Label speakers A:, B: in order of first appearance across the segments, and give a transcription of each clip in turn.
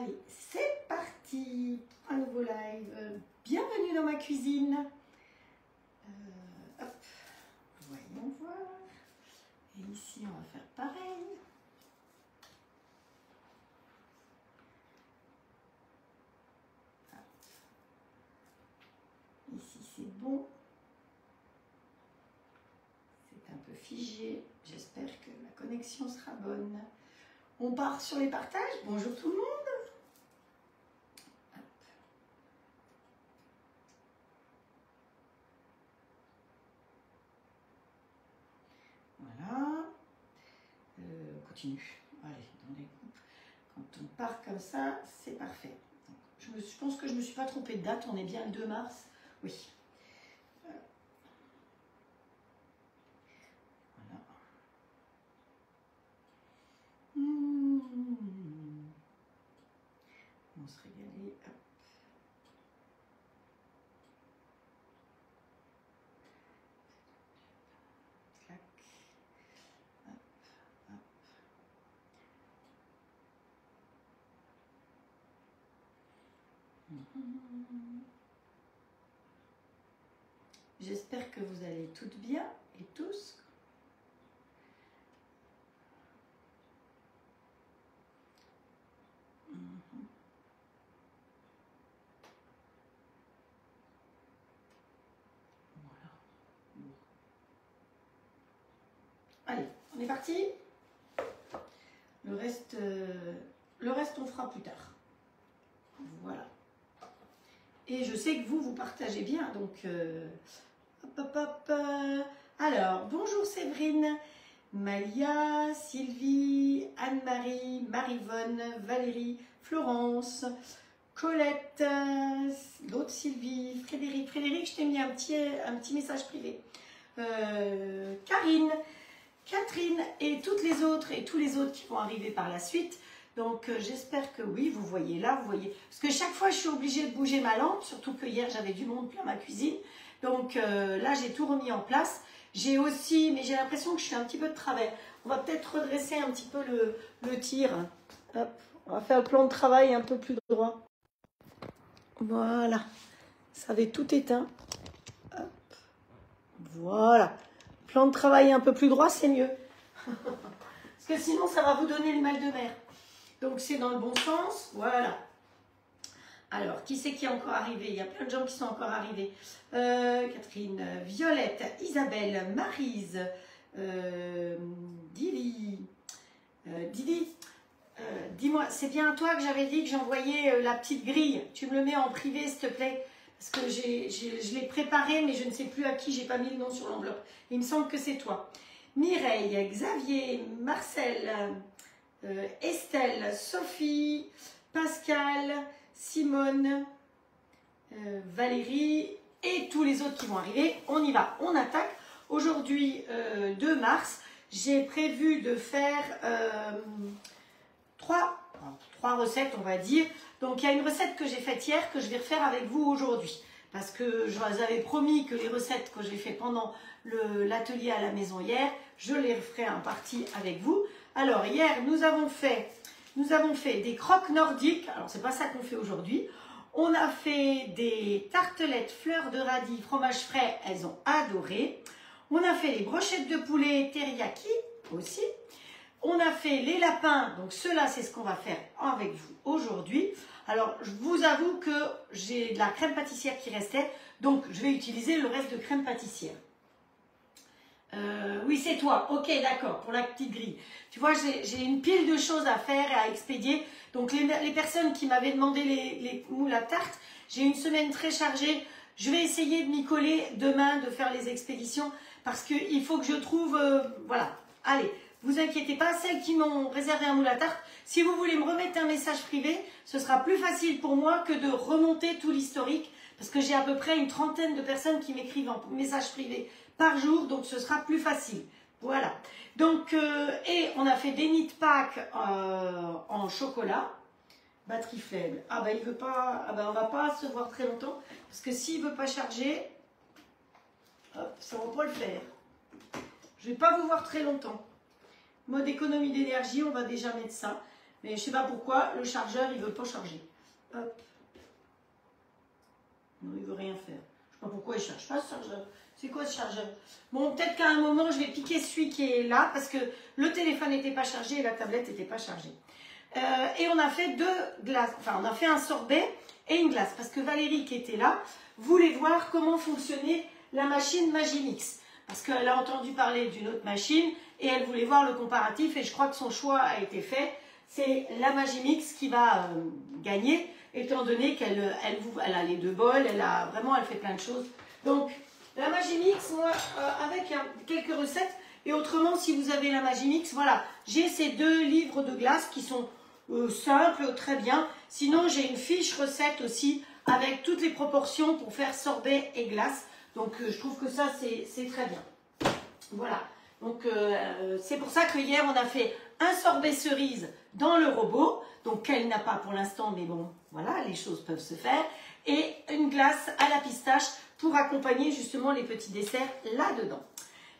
A: Allez, c'est parti pour un nouveau live. Bienvenue dans ma cuisine. Hop, voyons voir. Et ici, on va faire pareil. Hop. Ici, c'est bon. C'est un peu figé. J'espère que la connexion sera bonne. On part sur les partages. Bonjour tout le monde. Hop. Voilà. On continue. Allez, dans les groupes. Quand on part comme ça, c'est parfait. Donc, je pense que je ne me suis pas trompée de date. On est bien le 2 mars. Oui. Voilà. On se régaler. Hop. Clac. Hop, hop. J'espère que vous allez toutes bien et tous. Voilà. Allez, on est parti. Le reste, on fera plus tard. Voilà. Et je sais que vous partagez bien, donc hop, hop, hop. Alors, bonjour Séverine, Malia, Sylvie, Anne-Marie, Marivonne, Valérie, Florence, Colette, l'autre Sylvie, Frédéric. Frédéric, je t'ai mis un petit message privé. Karine, Catherine et toutes les autres et tous les autres qui vont arriver par la suite. Donc j'espère que oui, vous voyez là, vous voyez. Parce que chaque fois je suis obligée de bouger ma lampe, surtout que hier j'avais du monde plein ma cuisine. Donc là j'ai tout remis en place. J'ai aussi, mais j'ai l'impression que je suis un petit peu de travers. On va peut-être redresser un petit peu le tir. Hop, on va faire le plan de travail un peu plus droit. Voilà, ça avait tout éteint. Hop. Voilà, plan de travail un peu plus droit, c'est mieux. Parce que sinon ça va vous donner le mal de mer. Donc c'est dans le bon sens, voilà. Alors, qui c'est qui est encore arrivé? Il y a plein de gens qui sont encore arrivés. Catherine, Violette, Isabelle, Maryse, Dili. Dili, dis-moi, c'est bien à toi que j'avais dit que j'envoyais la petite grille. Tu me le mets en privé, s'il te plaît. Parce que je l'ai préparé, mais je ne sais plus à qui, j'ai pas mis le nom sur l'enveloppe. Il me semble que c'est toi. Mireille, Xavier, Marcel... Estelle, Sophie, Pascal, Simone, Valérie et tous les autres qui vont arriver. On y va, on attaque. Aujourd'hui, 2 mars, j'ai prévu de faire 3 recettes, on va dire. Donc, il y a une recette que j'ai faite hier que je vais refaire avec vous aujourd'hui. Parce que je vous avais promis que les recettes que j'ai fait pendant l'atelier à la maison hier, je les referai en partie avec vous. Alors, hier, nous avons fait des croques nordiques. Alors, c'est pas ça qu'on fait aujourd'hui. On a fait des tartelettes fleurs de radis, fromage frais. Elles ont adoré. On a fait les brochettes de poulet teriyaki aussi. On a fait les lapins. Donc, ceux-là, c'est ce qu'on va faire avec vous aujourd'hui. Alors, je vous avoue que j'ai de la crème pâtissière qui restait. Donc, je vais utiliser le reste de crème pâtissière. Oui, c'est toi. Ok, d'accord, pour la petite grille. Tu vois, j'ai une pile de choses à faire et à expédier. Donc, les personnes qui m'avaient demandé les moules à tarte, j'ai une semaine très chargée. Je vais essayer de m'y coller demain, de faire les expéditions parce qu'il faut que je trouve... voilà, allez, vous inquiétez pas. Celles qui m'ont réservé un moule à tarte, si vous voulez me remettre un message privé, ce sera plus facile pour moi que de remonter tout l'historique parce que j'ai à peu près une trentaine de personnes qui m'écrivent en message privé par jour, donc ce sera plus facile. Voilà. Donc, et on a fait des knit packs en chocolat. Batterie faible. Ah ben il veut pas. Ah ben on va pas se voir très longtemps. Parce que s'il veut pas charger, hop, ça va pas le faire. Je vais pas vous voir très longtemps. Mode économie d'énergie, on va déjà mettre ça. Mais je ne sais pas pourquoi, le chargeur, il ne veut pas charger. Hop. Non, il ne veut rien faire. Je ne sais pas pourquoi il ne charge pas ce chargeur. C'est quoi ce chargeur? Bon, peut-être qu'à un moment, je vais piquer celui qui est là, parce que le téléphone n'était pas chargé et la tablette n'était pas chargée. Et on a fait 2 glaces. Enfin, on a fait un sorbet et une glace, parce que Valérie, qui était là, voulait voir comment fonctionnait la machine Magimix. Parce qu'elle a entendu parler d'une autre machine et elle voulait voir le comparatif. Et je crois que son choix a été fait. C'est la Magimix qui va gagner, étant donné qu'elle a les 2 bols, elle fait plein de choses. Donc, la Magimix, moi, avec quelques recettes, et autrement, si vous avez la Magimix, voilà, j'ai ces 2 livres de glace qui sont simples, très bien. Sinon, j'ai une fiche recette aussi, avec toutes les proportions pour faire sorbet et glace. Donc, je trouve que ça, c'est très bien. Voilà. Donc, c'est pour ça que hier, on a fait un sorbet cerise dans le robot. Donc, qu'elle n'a pas pour l'instant, mais bon, voilà, les choses peuvent se faire. Et une glace à la pistache pour accompagner justement les petits desserts là-dedans.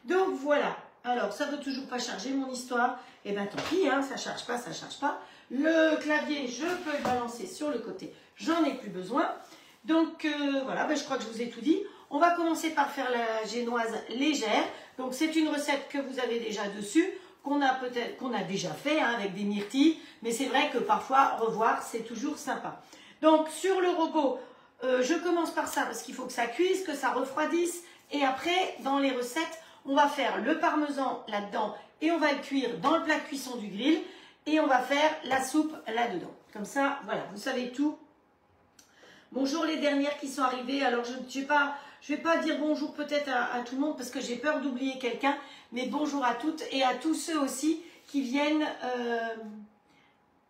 A: Donc, voilà. Alors, ça ne veut toujours pas charger mon histoire. Eh bien, tant pis, hein, ça ne charge pas, ça ne charge pas. Le clavier, je peux le balancer sur le côté. J'en ai plus besoin. Donc, voilà, ben, je crois que je vous ai tout dit. On va commencer par faire la génoise légère. Donc, c'est une recette que vous avez déjà dessus, qu'on a déjà fait hein, avec des myrtilles. Mais c'est vrai que parfois, revoir, c'est toujours sympa. Donc, sur le robot, je commence par ça parce qu'il faut que ça cuise, que ça refroidisse. Et après, dans les recettes, on va faire le parmesan là-dedans et on va le cuire dans le plat de cuisson du grill. Et on va faire la soupe là-dedans. Comme ça, voilà, vous savez tout. Bonjour les dernières qui sont arrivées. Alors, je ne vais pas dire bonjour peut-être à tout le monde parce que j'ai peur d'oublier quelqu'un. Mais bonjour à toutes et à tous ceux aussi qui viennent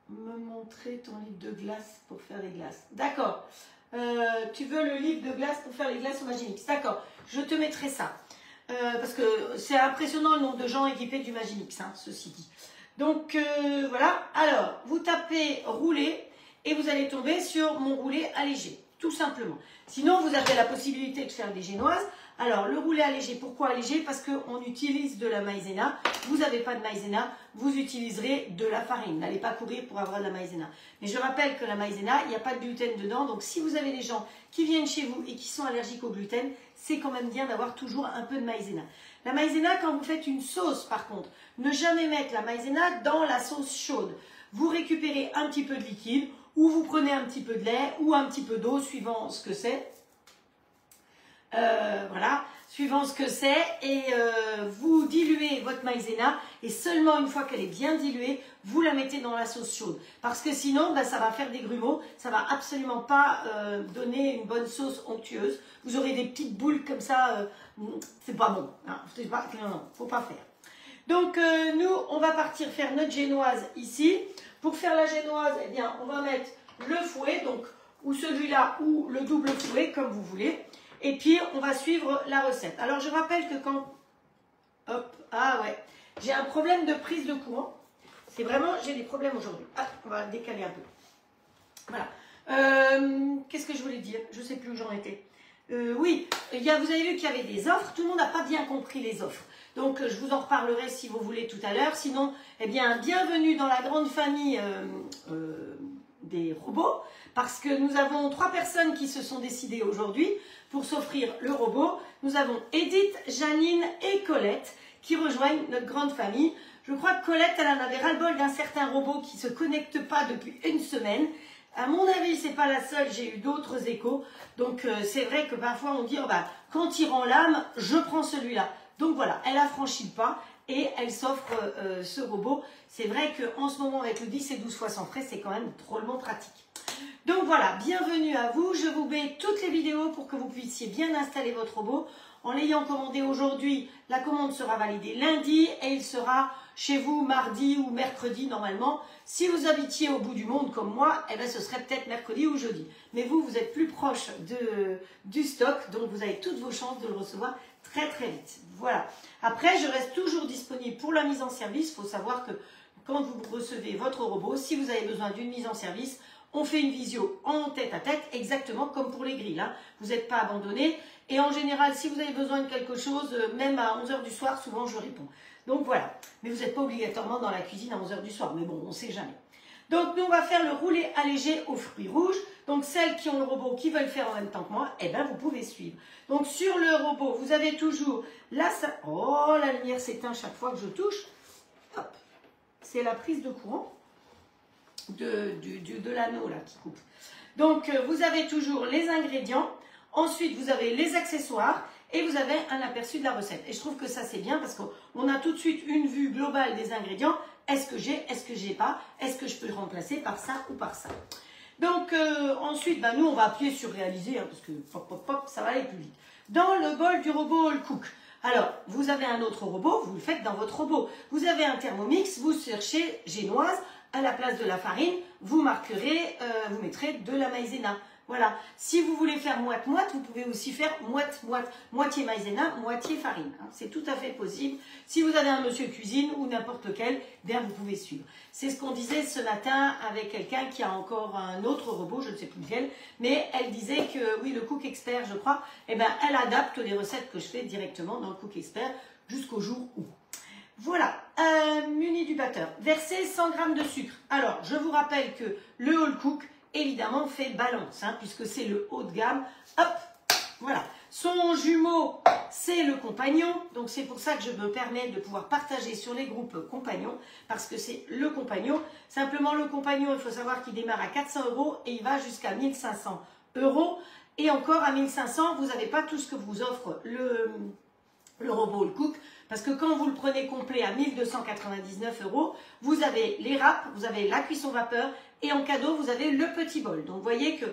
A: me montrer ton livre de glace pour faire des glaces. D'accord. Tu veux le livre de glace pour faire les glaces au Magimix? D'accord. Je te mettrai ça. Parce que c'est impressionnant le nombre de gens équipés du Magimix, hein, ceci dit. Donc, voilà. Alors, vous tapez rouler. Et vous allez tomber sur mon roulé allégé, tout simplement. Sinon, vous avez la possibilité de faire des génoises. Alors, le roulé allégé, pourquoi allégé? Parce qu'on utilise de la maïzena. Vous n'avez pas de maïzena, vous utiliserez de la farine. N'allez pas courir pour avoir de la maïzena. Mais je rappelle que la maïzena, il n'y a pas de gluten dedans. Donc, si vous avez des gens qui viennent chez vous et qui sont allergiques au gluten, c'est quand même bien d'avoir toujours un peu de maïzena. La maïzena, quand vous faites une sauce, par contre, ne jamais mettre la maïzena dans la sauce chaude. Vous récupérez un petit peu de liquide, ou vous prenez un petit peu de lait ou un petit peu d'eau, suivant ce que c'est. Voilà, suivant ce que c'est. Et vous diluez votre maïzena. Et seulement une fois qu'elle est bien diluée, vous la mettez dans la sauce chaude. Parce que sinon, ben, ça va faire des grumeaux. Ça ne va absolument pas donner une bonne sauce onctueuse. Vous aurez des petites boules comme ça. C'est pas bon. Hein. Non, faut pas faire. Donc, nous, on va partir faire notre génoise ici. Pour faire la génoise, eh bien, on va mettre le fouet, donc, ou celui-là, ou le double fouet, comme vous voulez. Et puis, on va suivre la recette. Alors, je rappelle que quand... Hop, ah ouais, j'ai un problème de prise de courant. C'est vraiment, j'ai des problèmes aujourd'hui. Ah, on va décaler un peu. Voilà. Qu'est-ce que je voulais dire? Je ne sais plus où j'en étais. Oui, vous avez vu qu'il y avait des offres. Tout le monde n'a pas bien compris les offres. Donc, je vous en reparlerai si vous voulez tout à l'heure. Sinon, eh bien, bienvenue dans la grande famille des robots. Parce que nous avons 3 personnes qui se sont décidées aujourd'hui pour s'offrir le robot. Nous avons Edith, Janine et Colette qui rejoignent notre grande famille. Je crois que Colette, elle en avait ras-le-bol d'un certain robot qui ne se connecte pas depuis une semaine. À mon avis, ce n'est pas la seule, j'ai eu d'autres échos. Donc, c'est vrai que parfois, on dit, oh, bah, quand il rend l'âme, je prends celui-là. Donc, voilà, elle a franchi le pas et elle s'offre ce robot. C'est vrai qu'en ce moment, avec le 10 et 12 fois sans frais, c'est quand même drôlement pratique. Donc, voilà, bienvenue à vous. Je vous mets toutes les vidéos pour que vous puissiez bien installer votre robot. En l'ayant commandé aujourd'hui, la commande sera validée lundi et il sera chez vous mardi ou mercredi normalement. Si vous habitiez au bout du monde comme moi, eh bien, ce serait peut-être mercredi ou jeudi. Mais vous, vous êtes plus proche du stock, donc vous avez toutes vos chances de le recevoir très très vite. Voilà. Après, je reste toujours disponible pour la mise en service. Il faut savoir que quand vous recevez votre robot, si vous avez besoin d'une mise en service, on fait une visio en tête-à-tête, exactement comme pour les grilles. Hein. Vous n'êtes pas abandonné. Et en général, si vous avez besoin de quelque chose, même à 11 h du soir, souvent je réponds. Donc voilà. Mais vous n'êtes pas obligatoirement dans la cuisine à 11 h du soir. Mais bon, on ne sait jamais. Donc nous on va faire le roulé allégé aux fruits rouges. Donc celles qui ont le robot, qui veulent faire en même temps que moi, eh bien vous pouvez suivre. Donc sur le robot, vous avez toujours la... Oh, la lumière s'éteint chaque fois que je touche. Hop, c'est la prise de courant de l'anneau là qui coupe. Donc vous avez toujours les ingrédients. Ensuite, vous avez les accessoires et vous avez un aperçu de la recette. Et je trouve que ça, c'est bien parce qu'on a tout de suite une vue globale des ingrédients. Est-ce que j'ai, est-ce que j'ai pas, est-ce que je peux le remplacer par ça ou par ça. Donc, ensuite, nous, on va appuyer sur réaliser hein, parce que pop, pop, pop, ça va aller plus vite. Dans le bol du robot All Cook. Alors, vous avez un autre robot, vous le faites dans votre robot. Vous avez un Thermomix, vous cherchez génoise. À la place de la farine, vous marquerez, vous mettrez de la maïzena. Voilà. Si vous voulez faire moite-moite, vous pouvez aussi faire moite-moite. Moitié maïzena, moitié farine. Hein. C'est tout à fait possible. Si vous avez un monsieur cuisine ou n'importe lequel, bien vous pouvez suivre. C'est ce qu'on disait ce matin avec quelqu'un qui a encore un autre robot, je ne sais plus lequel, mais elle disait que, oui, le Cook Expert, je crois, eh ben, elle adapte les recettes que je fais directement dans le Cook Expert jusqu'au jour où. Voilà, muni du batteur. Versez 100 g de sucre. Alors, je vous rappelle que le All Cook, évidemment, fait balance, hein, puisque c'est le haut de gamme. Hop, voilà. Son jumeau, c'est le compagnon. Donc, c'est pour ça que je me permets de pouvoir partager sur les groupes compagnons, parce que c'est le compagnon. Simplement, le compagnon, il faut savoir qu'il démarre à 400 € et il va jusqu'à 1500 €. Et encore, à 1500, vous n'avez pas tout ce que vous offre le robot All Cook. Parce que quand vous le prenez complet à 1299 €, vous avez les râpes, vous avez la cuisson vapeur et en cadeau, vous avez le petit bol. Donc, vous voyez que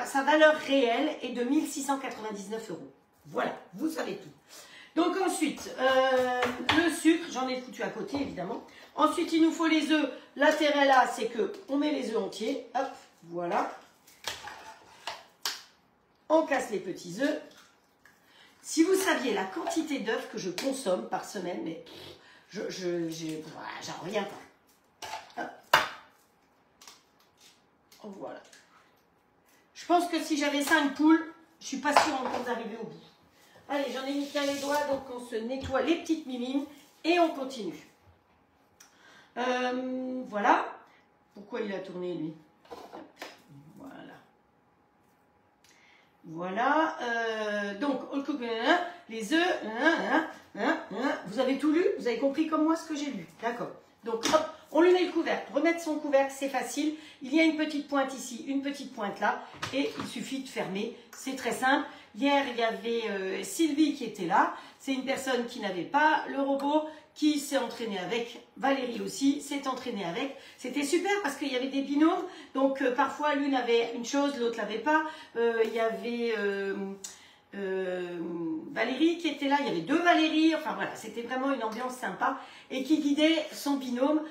A: sa valeur réelle est de 1699 €. Voilà, vous savez tout. Donc, ensuite, le sucre, j'en ai foutu à côté, évidemment. Ensuite, il nous faut les œufs. L'intérêt là, c'est qu'on met les œufs entiers. Hop, voilà. On casse les petits œufs. Si vous saviez la quantité d'œufs que je consomme par semaine, mais j'en reviens pas. Hop. Voilà. Je pense que si j'avais 5 poules, je suis pas sûre encore d'arriver au bout. Allez, j'en ai mis plein les doigts, donc on se nettoie les petites mimines et on continue. Voilà. Pourquoi il a tourné lui? Voilà, donc, les œufs, vous avez tout lu? Vous avez compris comme moi ce que j'ai lu? D'accord. Donc, hop, on lui met le couvercle. Remettre son couvercle, c'est facile. Il y a une petite pointe ici, une petite pointe là, et il suffit de fermer. C'est très simple. Hier, il y avait Sylvie qui était là. C'est une personne qui n'avait pas le robot, qui s'est entraînée avec. Valérie aussi s'est entraînée avec. C'était super parce qu'il y avait des binômes. Donc, parfois, l'une avait une chose, l'autre l'avait pas. Il y avait Valérie qui était là. Il y avait 2 Valérie. Enfin, voilà, c'était vraiment une ambiance sympa. Et qui guidait son binôme,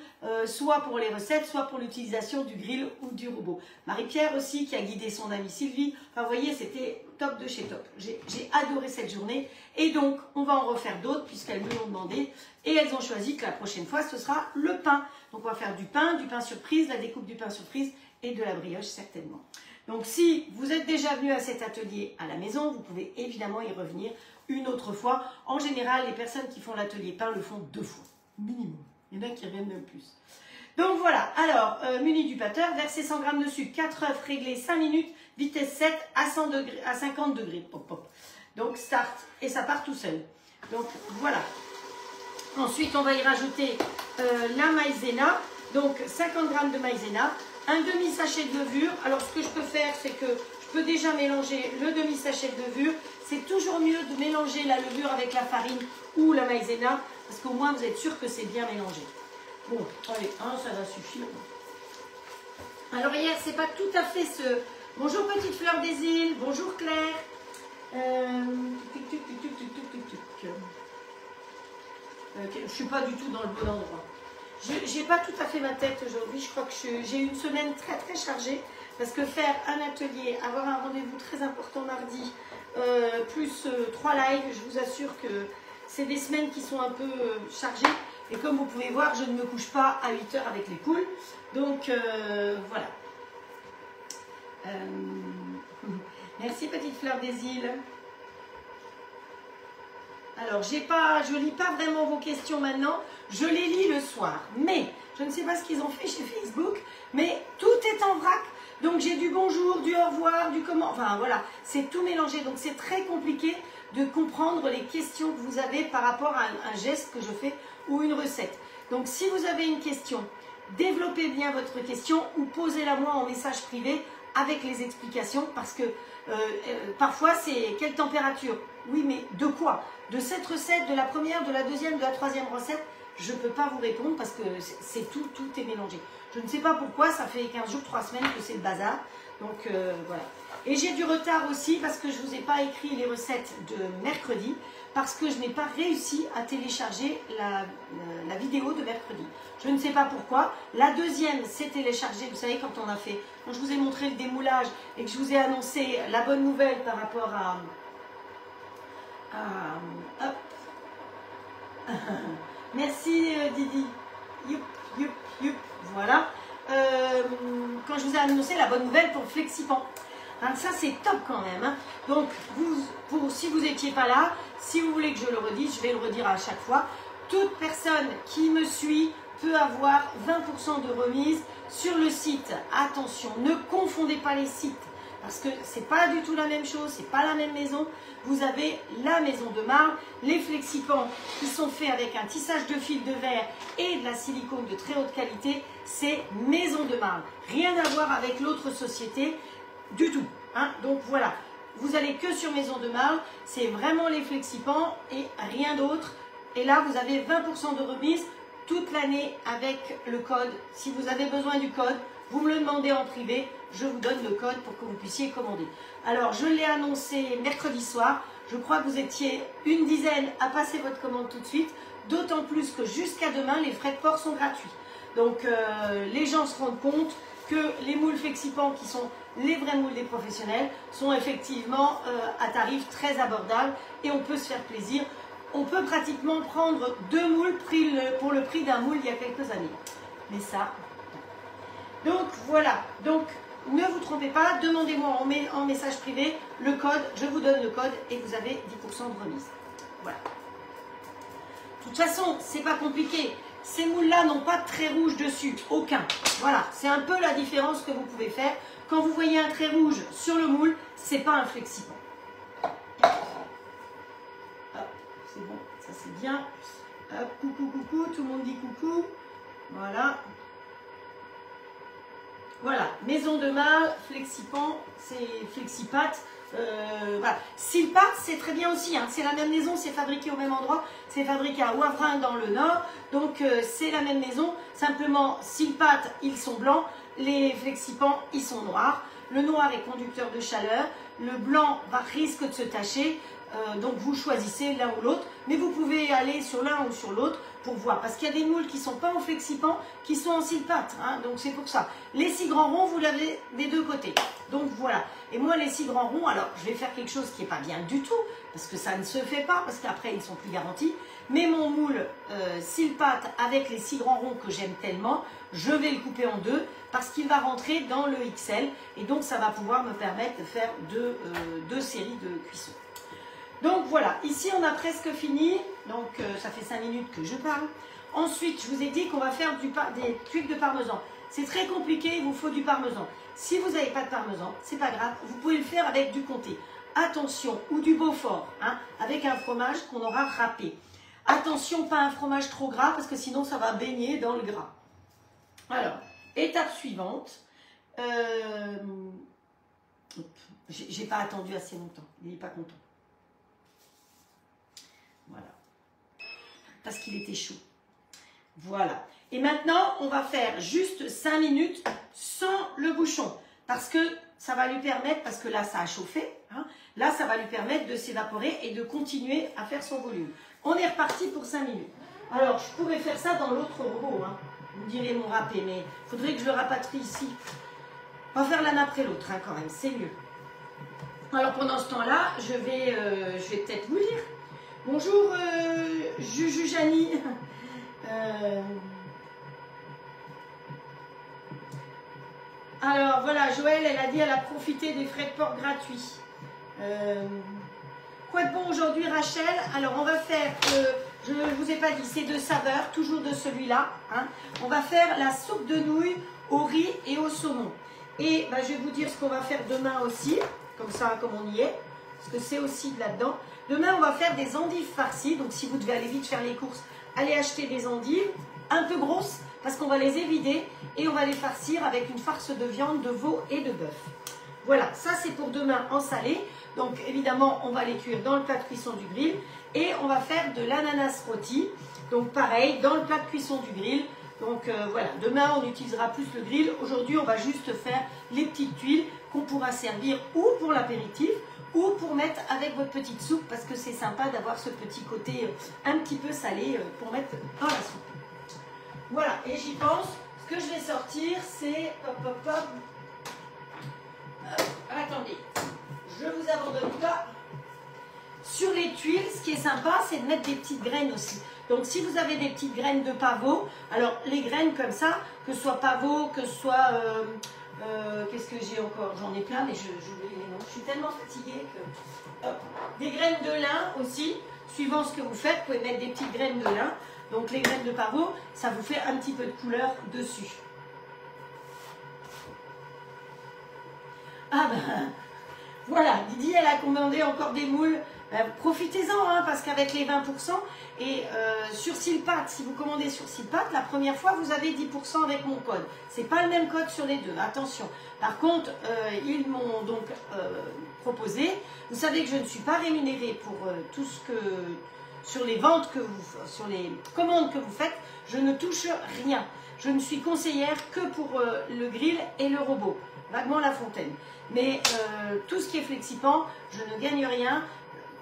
A: soit pour les recettes, soit pour l'utilisation du grill ou du robot. Marie-Pierre aussi qui a guidé son amie Sylvie. Enfin, vous voyez, c'était top de chez top. J'ai adoré cette journée. Et donc, on va en refaire d'autres puisqu'elles me l'ont demandé. Et elles ont choisi que la prochaine fois, ce sera le pain. Donc, on va faire du pain surprise, la découpe du pain surprise et de la brioche certainement. Donc, si vous êtes déjà venu à cet atelier à la maison, vous pouvez évidemment y revenir une autre fois. En général, les personnes qui font l'atelier pain le font 2 fois, minimum. Il y en a qui reviennent même plus. Donc, voilà. Alors, muni du batteur, versez 100 g de sucre, 4 œufs, réglez 5 minutes, vitesse 7 à 50 degrés. Pop, pop. Donc, start. Et ça part tout seul. Donc, voilà. Ensuite, on va y rajouter la maïzena. Donc, 50 g de maïzena. Un demi-sachet de levure. Alors, ce que je peux faire, c'est que je peux déjà mélanger le demi-sachet de levure. C'est toujours mieux de mélanger la levure avec la farine ou la maïzena, parce qu'au moins, vous êtes sûr que c'est bien mélangé. Bon, allez, ça va suffire. Alors, hier, c'est pas tout à fait ce... Bonjour, petite fleur des îles. Bonjour, Claire. Je ne suis pas du tout dans le bon endroit. J'ai pas tout à fait ma tête aujourd'hui. Je crois que j'ai une semaine très très chargée parce que faire un atelier, avoir un rendez-vous très important mardi, plus 3 lives, je vous assure que c'est des semaines qui sont un peu chargées. Et comme vous pouvez voir, je ne me couche pas à 8 h avec les poules. Donc voilà. Merci petite fleur des îles. Alors, je lis pas vraiment vos questions maintenant, je les lis le soir. Mais Je ne sais pas ce qu'ils ont fait chez Facebook, mais tout est en vrac. Donc j'ai du bonjour, du au revoir, du comment, enfin voilà, c'est tout mélangé. Donc c'est très compliqué de comprendre les questions que vous avez par rapport à un geste que je fais ou une recette. Donc si vous avez une question, développez bien votre question ou posez-la moi en message privé avec les explications parce que parfois c'est quelle température? Oui, mais de quoi? De cette recette, de la première, de la deuxième, de la troisième recette? Je ne peux pas vous répondre parce que c'est tout est mélangé. Je ne sais pas pourquoi, ça fait 15 jours, 3 semaines que c'est le bazar. Donc voilà. Et j'ai du retard aussi parce que je ne vous ai pas écrit les recettes de mercredi parce que je n'ai pas réussi à télécharger la vidéo de mercredi. Je ne sais pas pourquoi. La deuxième s'est téléchargée, vous savez, quand je vous ai montré le démoulage et que je vous ai annoncé la bonne nouvelle par rapport hop. Merci Didi. Youp, youp, youp. Voilà. Quand je vous ai annoncé la bonne nouvelle pour Flexipan. Hein, ça c'est top quand même. Hein. Donc si vous n'étiez pas là, si vous voulez que je le redise, je vais le redire à chaque fois. Toute personne qui me suit peut avoir 20% de remise sur le site. Attention, ne confondez pas les sites. Parce que ce n'est pas du tout la même chose, ce n'est pas la même maison. Vous avez la maison de marbre, les flexipans qui sont faits avec un tissage de fil de verre et de la silicone de très haute qualité. C'est maison de marbre. Rien à voir avec l'autre société du tout. Hein. Donc voilà, vous allez que sur maison de marbre. C'est vraiment les flexipans et rien d'autre. Et là, vous avez 20% de remise toute l'année avec le code. Si vous avez besoin du code, vous me le demandez en privé, je vous donne le code pour que vous puissiez commander. Alors, je l'ai annoncé mercredi soir. Je crois que vous étiez une dizaine à passer votre commande tout de suite. D'autant plus que jusqu'à demain, les frais de port sont gratuits. Donc, les gens se rendent compte que les moules Flexipan, qui sont les vrais moules des professionnels, sont effectivement à tarif très abordable et on peut se faire plaisir. On peut pratiquement prendre 2 moules pour le prix d'un moule il y a quelques années. Mais ça... Donc voilà, donc ne vous trompez pas, demandez-moi en message privé le code, je vous donne le code et vous avez 10% de remise. Voilà. De toute façon, c'est pas compliqué. Ces moules-là n'ont pas de trait rouge dessus, aucun. Voilà, c'est un peu la différence que vous pouvez faire. Quand vous voyez un trait rouge sur le moule, c'est pas un Flexipan. Hop, c'est bon, ça c'est bien. Hop, coucou, coucou, tout le monde dit coucou. Voilà. Voilà, maison de marbre, Flexipan, c'est Flexipat. Voilà. Silpat, c'est très bien aussi, hein. C'est la même maison, c'est fabriqué au même endroit, c'est fabriqué à Wavrin dans le nord, donc c'est la même maison, simplement Silpat, ils sont blancs, les Flexipans, ils sont noirs. Le noir est conducteur de chaleur, le blanc risque de se tacher, donc vous choisissez l'un ou l'autre, mais vous pouvez aller sur l'un ou sur l'autre pour voir, parce qu'il y a des moules qui ne sont pas en Flexipan, qui sont en Silpat, hein, donc c'est pour ça. Les 6 grands ronds, vous l'avez des deux côtés, donc voilà. Et moi, les 6 grands ronds, alors je vais faire quelque chose qui n'est pas bien du tout, parce que ça ne se fait pas, parce qu'après ils ne sont plus garantis, mais mon moule Silpat avec les 6 grands ronds que j'aime tellement, je vais le couper en 2, parce qu'il va rentrer dans le XL, et donc ça va pouvoir me permettre de faire deux séries de cuissons. Donc voilà, ici on a presque fini, donc ça fait 5 minutes que je parle. Ensuite, je vous ai dit qu'on va faire des tuiles de parmesan. C'est très compliqué, il vous faut du parmesan. Si vous n'avez pas de parmesan, c'est pas grave, vous pouvez le faire avec du comté. Attention, ou du Beaufort, hein, avec un fromage qu'on aura râpé. Attention, pas un fromage trop gras, parce que sinon ça va baigner dans le gras. Alors, étape suivante. J'ai pas attendu assez longtemps, il n'est pas content. Voilà. Parce qu'il était chaud. Voilà. Et maintenant, on va faire juste 5 minutes sans le bouchon. Parce que ça va lui permettre, parce que là, ça a chauffé. Hein, là, ça va lui permettre de s'évaporer et de continuer à faire son volume. On est reparti pour 5 minutes. Alors, je pourrais faire ça dans l'autre robot. Hein. Vous direz mon râpé, mais il faudrait que je le rapatrie ici. On va faire l'un après l'autre, hein, quand même. C'est mieux. Alors, pendant ce temps-là, je vais peut-être vous lire. Bonjour Juju Jani. Alors voilà, Joël, elle a dit qu'elle a profité des frais de port gratuits. Quoi de bon aujourd'hui, Rachel? Alors on va faire, je ne vous ai pas dit, c'est de saveur, toujours de celui-là. Hein. On va faire la soupe de nouilles au riz et au saumon. Et je vais vous dire ce qu'on va faire demain aussi, comme ça, comme on y est, parce que c'est aussi de là-dedans. Demain, on va faire des endives farcies. Donc, si vous devez aller vite faire les courses, allez acheter des endives un peu grosses, parce qu'on va les évider et on va les farcir avec une farce de viande, de veau et de bœuf. Voilà, ça c'est pour demain en salé. Donc, évidemment, on va les cuire dans le plat de cuisson du grill. Et on va faire de l'ananas rôti. Donc, pareil, dans le plat de cuisson du grill. Donc voilà, demain on utilisera plus le grill. Aujourd'hui on va juste faire les petites tuiles qu'on pourra servir ou pour l'apéritif ou pour mettre avec votre petite soupe parce que c'est sympa d'avoir ce petit côté un petit peu salé pour mettre dans la soupe. Voilà, et j'y pense. Ce que je vais sortir c'est... attendez, je vous abandonne pas. Sur les tuiles, ce qui est sympa, c'est de mettre des petites graines aussi. Donc, si vous avez des petites graines de pavot, alors les graines comme ça, que ce soit pavot, que ce soit... qu'est-ce que j'ai encore? J'en ai plein, mais j'oublie les noms. Je suis tellement fatiguée que... Des graines de lin aussi, suivant ce que vous faites, vous pouvez mettre des petites graines de lin. Donc, les graines de pavot, ça vous fait un petit peu de couleur dessus. Ah ben... Voilà, Didi, elle a commandé encore des moules. Profitez-en, hein, parce qu'avec les 20%, et sur Silpat, si vous commandez sur Silpat, la première fois, vous avez 10% avec mon code. C'est pas le même code sur les deux, attention. Par contre, ils m'ont donc proposé, vous savez que je ne suis pas rémunérée pour tout ce que... Sur les ventes que vous... Sur les commandes que vous faites, je ne touche rien. Je ne suis conseillère que pour le grill et le robot. Vaguement La Fontaine. Mais tout ce qui est Flexipan, je ne gagne rien.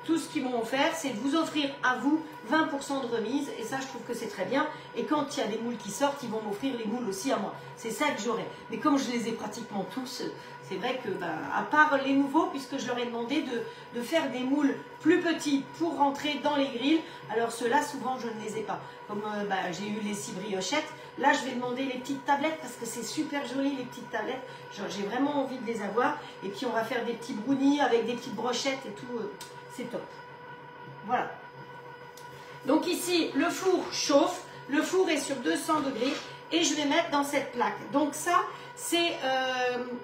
A: Tout ce qu'ils m'ont offert, c'est de vous offrir à vous 20% de remise. Et ça, je trouve que c'est très bien. Et quand il y a des moules qui sortent, ils vont m'offrir les moules aussi à moi. C'est ça que j'aurai. Mais comme je les ai pratiquement tous, c'est vrai que, à part les nouveaux, puisque je leur ai demandé de faire des moules plus petits pour rentrer dans les grilles. Alors ceux-là, souvent, je ne les ai pas. Comme j'ai eu les 6 briochettes. Là, je vais demander les petites tablettes parce que c'est super joli, les petites tablettes. J'ai vraiment envie de les avoir. Et puis, on va faire des petits brownies avec des petites brochettes et tout. C'est top. Voilà. Donc ici, le four chauffe. Le four est sur 200 degrés. Et je vais mettre dans cette plaque. Donc ça, c'est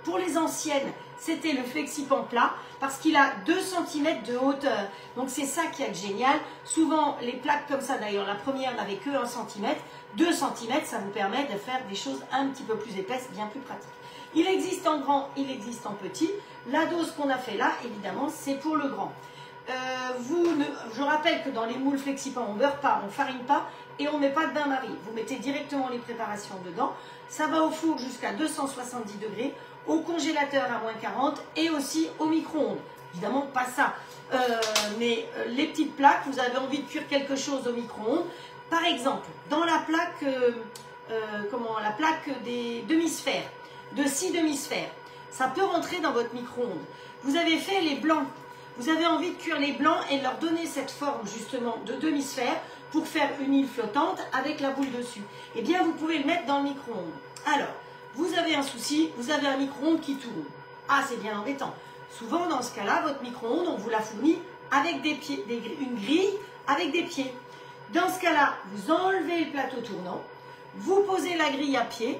A: pour les anciennes, c'était le Flexipan plat. Parce qu'il a 2 cm de hauteur. Donc c'est ça qui est génial. Souvent, les plaques comme ça, d'ailleurs, la première n'avait que 1 cm. 2 cm, ça vous permet de faire des choses un petit peu plus épaisses, bien plus pratiques. Il existe en grand, il existe en petit. La dose qu'on a fait là, évidemment, c'est pour le grand. Je rappelle que dans les moules Flexipan, on ne beurre pas, on ne farine pas et on ne met pas de bain-marie. Vous mettez directement les préparations dedans. Ça va au four jusqu'à 270 degrés, au congélateur à moins 40 et aussi au micro-ondes. Évidemment, pas ça. Mais les petites plaques, vous avez envie de cuire quelque chose au micro-ondes. Par exemple, dans la plaque, la plaque des demi-sphères, de 6 demi-sphères, ça peut rentrer dans votre micro-ondes. Vous avez fait les blancs. Vous avez envie de cuire les blancs et de leur donner cette forme justement de demi-sphère pour faire une île flottante avec la boule dessus. Eh bien, vous pouvez le mettre dans le micro-ondes. Alors, vous avez un souci, vous avez un micro-ondes qui tourne. Ah, c'est bien embêtant. Souvent, dans ce cas-là, votre micro-ondes, on vous l'a fournit avec des pieds, une grille avec des pieds. Dans ce cas-là, vous enlevez le plateau tournant, vous posez la grille à pied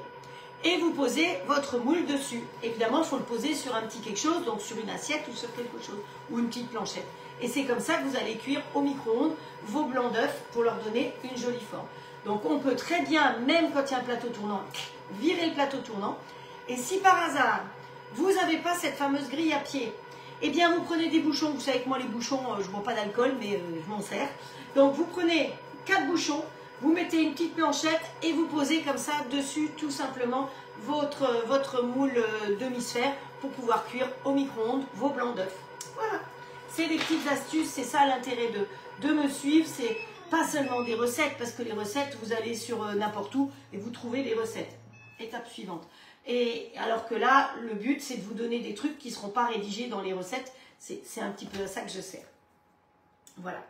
A: et vous posez votre moule dessus. Évidemment, il faut le poser sur un petit quelque chose, donc sur une assiette ou sur quelque chose, ou une petite planchette. Et c'est comme ça que vous allez cuire au micro-ondes vos blancs d'œufs pour leur donner une jolie forme. Donc on peut très bien, même quand il y a un plateau tournant, virer le plateau tournant. Et si par hasard, vous n'avez pas cette fameuse grille à pied, eh bien vous prenez des bouchons. Vous savez que moi les bouchons, je ne bois pas d'alcool, mais je m'en sers. Donc vous prenez 4 bouchons, vous mettez une petite planchette et vous posez comme ça dessus tout simplement votre moule demi-sphère pour pouvoir cuire au micro-ondes vos blancs d'œufs. Voilà, c'est des petites astuces, c'est ça l'intérêt de me suivre, c'est pas seulement des recettes, parce que les recettes, vous allez sur n'importe où et vous trouvez les recettes. Étape suivante. Et alors que là, le but, c'est de vous donner des trucs qui ne seront pas rédigés dans les recettes. C'est un petit peu à ça que je sers. Voilà.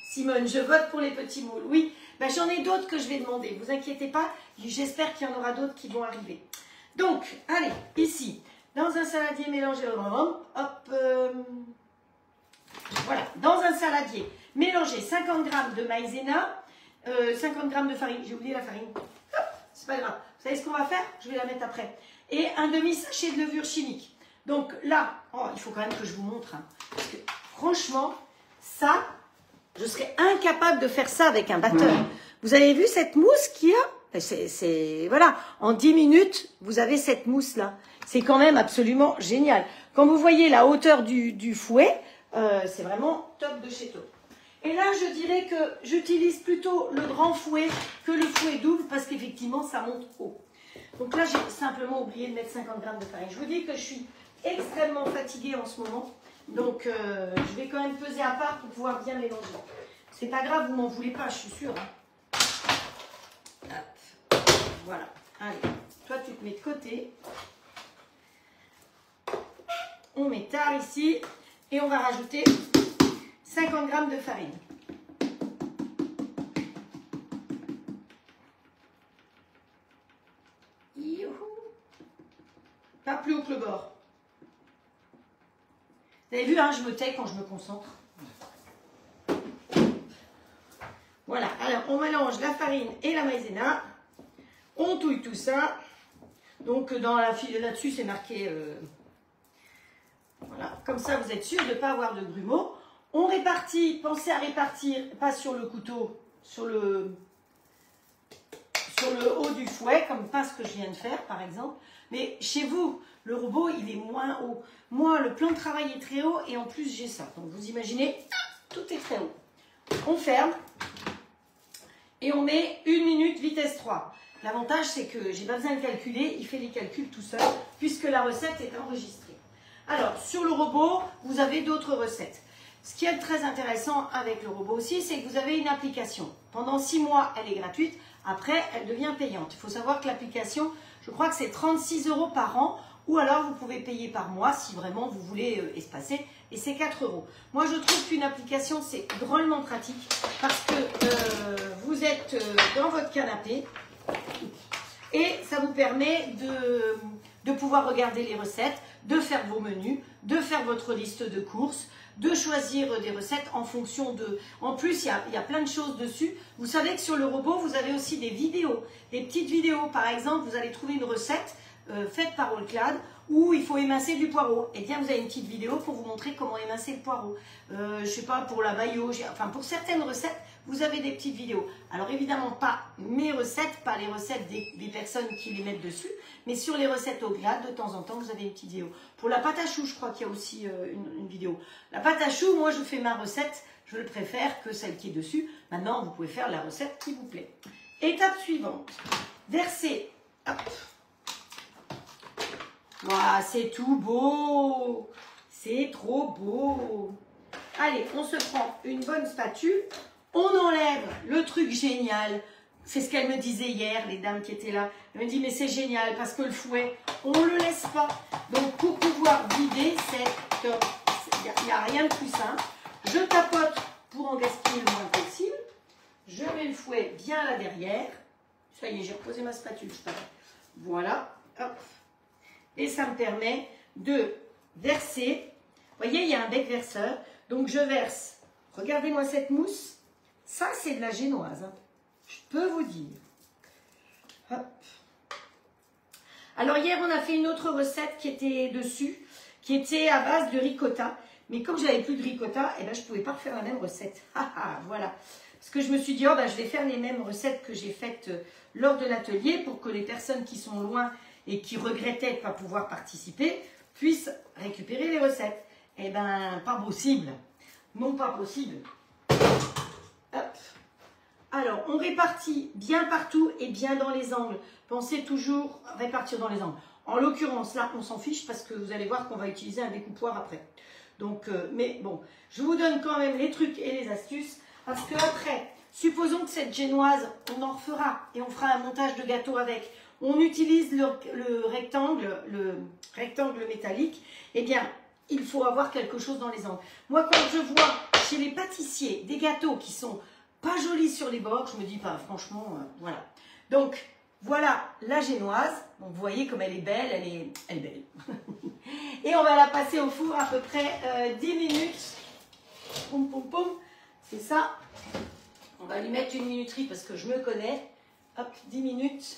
A: Simone, je vote pour les petits moules. Oui, ben, j'en ai d'autres que je vais demander. Ne vous inquiétez pas, j'espère qu'il y en aura d'autres qui vont arriver. Donc, allez, ici, dans un saladier mélangé, hop, voilà, dans un saladier, Mélangez 50 g de maïzena, 50 g de farine. J'ai oublié la farine. C'est pas grave. Vous savez ce qu'on va faire? Je vais la mettre après. Et un demi-sachet de levure chimique. Donc là, oh, il faut quand même que je vous montre. Hein, parce que franchement, ça, je serais incapable de faire ça avec un batteur. Vous avez vu cette mousse qu'il y a? Voilà, en 10 minutes, vous avez cette mousse-là. C'est quand même absolument génial. Quand vous voyez la hauteur du fouet, c'est vraiment top de chez top. Et là, je dirais que j'utilise plutôt le grand fouet que le fouet double parce qu'effectivement, ça monte haut. Donc là, j'ai simplement oublié de mettre 50 g de farine. Je vous dis que je suis extrêmement fatiguée en ce moment. Donc, je vais quand même peser à part pour pouvoir bien mélanger. C'est pas grave, vous m'en voulez pas, je suis sûre. Hein. Hop. Voilà. Allez, toi, tu te mets de côté. On met tard ici. Et on va rajouter 50 g de farine. Youhou. Pas plus haut que le bord. Vous avez vu, hein, je me tais quand je me concentre. Voilà, alors on mélange la farine et la maïzena. On touille tout ça. Donc dans la file là-dessus, c'est marqué... voilà, comme ça vous êtes sûr de ne pas avoir de grumeaux. On répartit, pensez à répartir, pas sur le couteau, sur le haut du fouet, comme pas ce que je viens de faire par exemple. Mais chez vous, le robot il est moins haut. Moi, le plan de travail est très haut et en plus j'ai ça. Donc vous imaginez, tout est très haut. On ferme et on met 1 minute vitesse 3. L'avantage c'est que j'ai pas besoin de calculer, il fait les calculs tout seul puisque la recette est enregistrée. Alors, sur le robot, vous avez d'autres recettes. Ce qui est très intéressant avec le robot aussi, c'est que vous avez une application. Pendant 6 mois, elle est gratuite. Après, elle devient payante. Il faut savoir que l'application, je crois que c'est 36 € par an. Ou alors, vous pouvez payer par mois si vraiment vous voulez espacer. Et c'est 4 €. Moi, je trouve qu'une application, c'est drôlement pratique. Parce que vous êtes dans votre canapé. Et ça vous permet de pouvoir regarder les recettes, de faire vos menus, de faire votre liste de courses, de choisir des recettes en fonction de... En plus, il y a plein de choses dessus. Vous savez que sur le robot, vous avez aussi des vidéos, des petites vidéos. Par exemple, vous allez trouver une recette faite par All-Clad où il faut émincer du poireau. Et bien, vous avez une petite vidéo pour vous montrer comment émincer le poireau. Je sais pas, pour la mayo, enfin pour certaines recettes, vous avez des petites vidéos. Alors évidemment, pas mes recettes, pas les recettes des personnes qui les mettent dessus, mais sur les recettes au glade, de temps en temps, vous avez une petite vidéo. Pour la pâte à choux, je crois qu'il y a aussi une vidéo. La pâte à choux, moi, je fais ma recette, je le préfère que celle qui est dessus. Maintenant, vous pouvez faire la recette qui vous plaît. Étape suivante, verser. Hop. Waouh, c'est tout beau. C'est trop beau. Allez, on se prend une bonne spatule. On enlève le truc génial. C'est ce qu'elle me disait hier, les dames qui étaient là. Elle me dit, mais c'est génial parce que le fouet, on ne le laisse pas. Donc, pour pouvoir vider, c'est top. Il n'y a rien de plus simple. Je tapote pour en gaspiller le moins possible. Je mets le fouet bien là derrière. Ça y est, j'ai reposé ma spatule. Voilà. Hop. Et ça me permet de verser. Vous voyez, il y a un bec verseur. Donc, je verse. Regardez-moi cette mousse. Ça, c'est de la génoise. Hein. Je peux vous dire. Hop. Alors, hier, on a fait une autre recette qui était dessus, qui était à base de ricotta. Mais comme je n'avais plus de ricotta, eh ben, je ne pouvais pas refaire la même recette. Voilà. Parce que je me suis dit, oh, ben, je vais faire les mêmes recettes que j'ai faites lors de l'atelier pour que les personnes qui sont loin et qui regrettaient de ne pas pouvoir participer puissent récupérer les recettes. Eh bien, pas possible. Non, pas possible. Hop. Alors, on répartit bien partout et bien dans les angles. Pensez toujours à répartir dans les angles. En l'occurrence, là, on s'en fiche parce que vous allez voir qu'on va utiliser un découpoir après. Donc, mais bon, je vous donne quand même les trucs et les astuces parce que après, supposons que cette génoise, on en refera et on fera un montage de gâteau avec. On utilise le rectangle métallique. Eh bien, il faut avoir quelque chose dans les angles. Moi, quand je vois chez les pâtissiers des gâteaux qui sont pas jolis sur les bords, je me dis pas, franchement, voilà. Donc, voilà la génoise. Donc, vous voyez comme elle est belle, elle est belle. Et on va la passer au four à peu près 10 minutes. Poum, poum, poum. C'est ça. On va lui mettre une minuterie parce que je me connais. Hop, 10 minutes.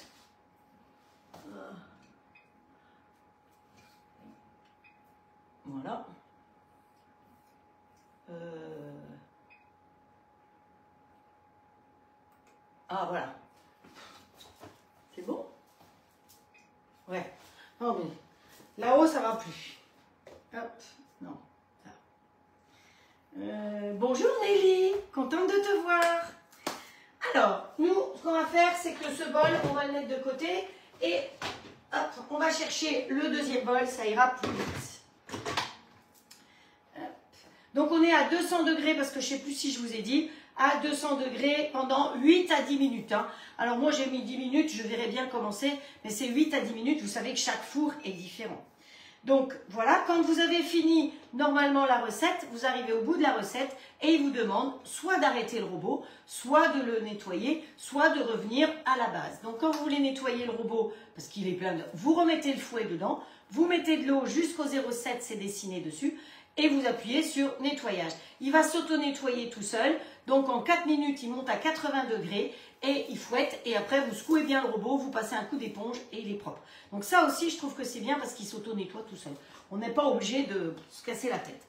A: Voilà. Ah, voilà. C'est bon? Ouais. Non, mais là-haut, ça va plus. Hop, non. Bonjour Nelly, contente de te voir. Alors, nous, ce qu'on va faire, c'est que ce bol, on va le mettre de côté et hop, on va chercher le deuxième bol, ça ira plus vite. Hop. Donc, on est à 200 degrés parce que je ne sais plus si je vous ai dit, à 200 degrés pendant 8 à 10 minutes. Hein. Alors, moi, j'ai mis 10 minutes, je verrai bien comment c'est, mais c'est 8 à 10 minutes. Vous savez que chaque four est différent. Donc voilà, quand vous avez fini normalement la recette, vous arrivez au bout de la recette et il vous demande soit d'arrêter le robot, soit de le nettoyer, soit de revenir à la base. Donc quand vous voulez nettoyer le robot, parce qu'il est plein de... Vous remettez le fouet dedans, vous mettez de l'eau jusqu'au 0,7, c'est dessiné dessus, et vous appuyez sur nettoyage. Il va s'auto-nettoyer tout seul, donc en 4 minutes, il monte à 80 degrés et il fouette, et après vous secouez bien le robot, vous passez un coup d'éponge et il est propre. Donc ça aussi, je trouve que c'est bien parce qu'il s'auto-nettoie tout seul. On n'est pas obligé de se casser la tête.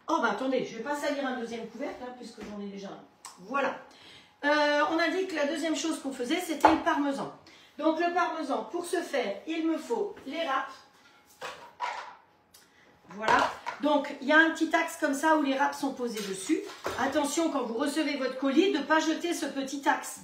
A: Oh ben attendez, je ne vais pas salir un deuxième couvercle, hein, puisque j'en ai déjà un. Voilà. On a dit que la deuxième chose qu'on faisait, c'était le parmesan. Donc le parmesan, pour ce faire, il me faut les râpes. Voilà. Donc, il y a un petit axe comme ça où les râpes sont posées dessus. Attention, quand vous recevez votre colis, de ne pas jeter ce petit axe.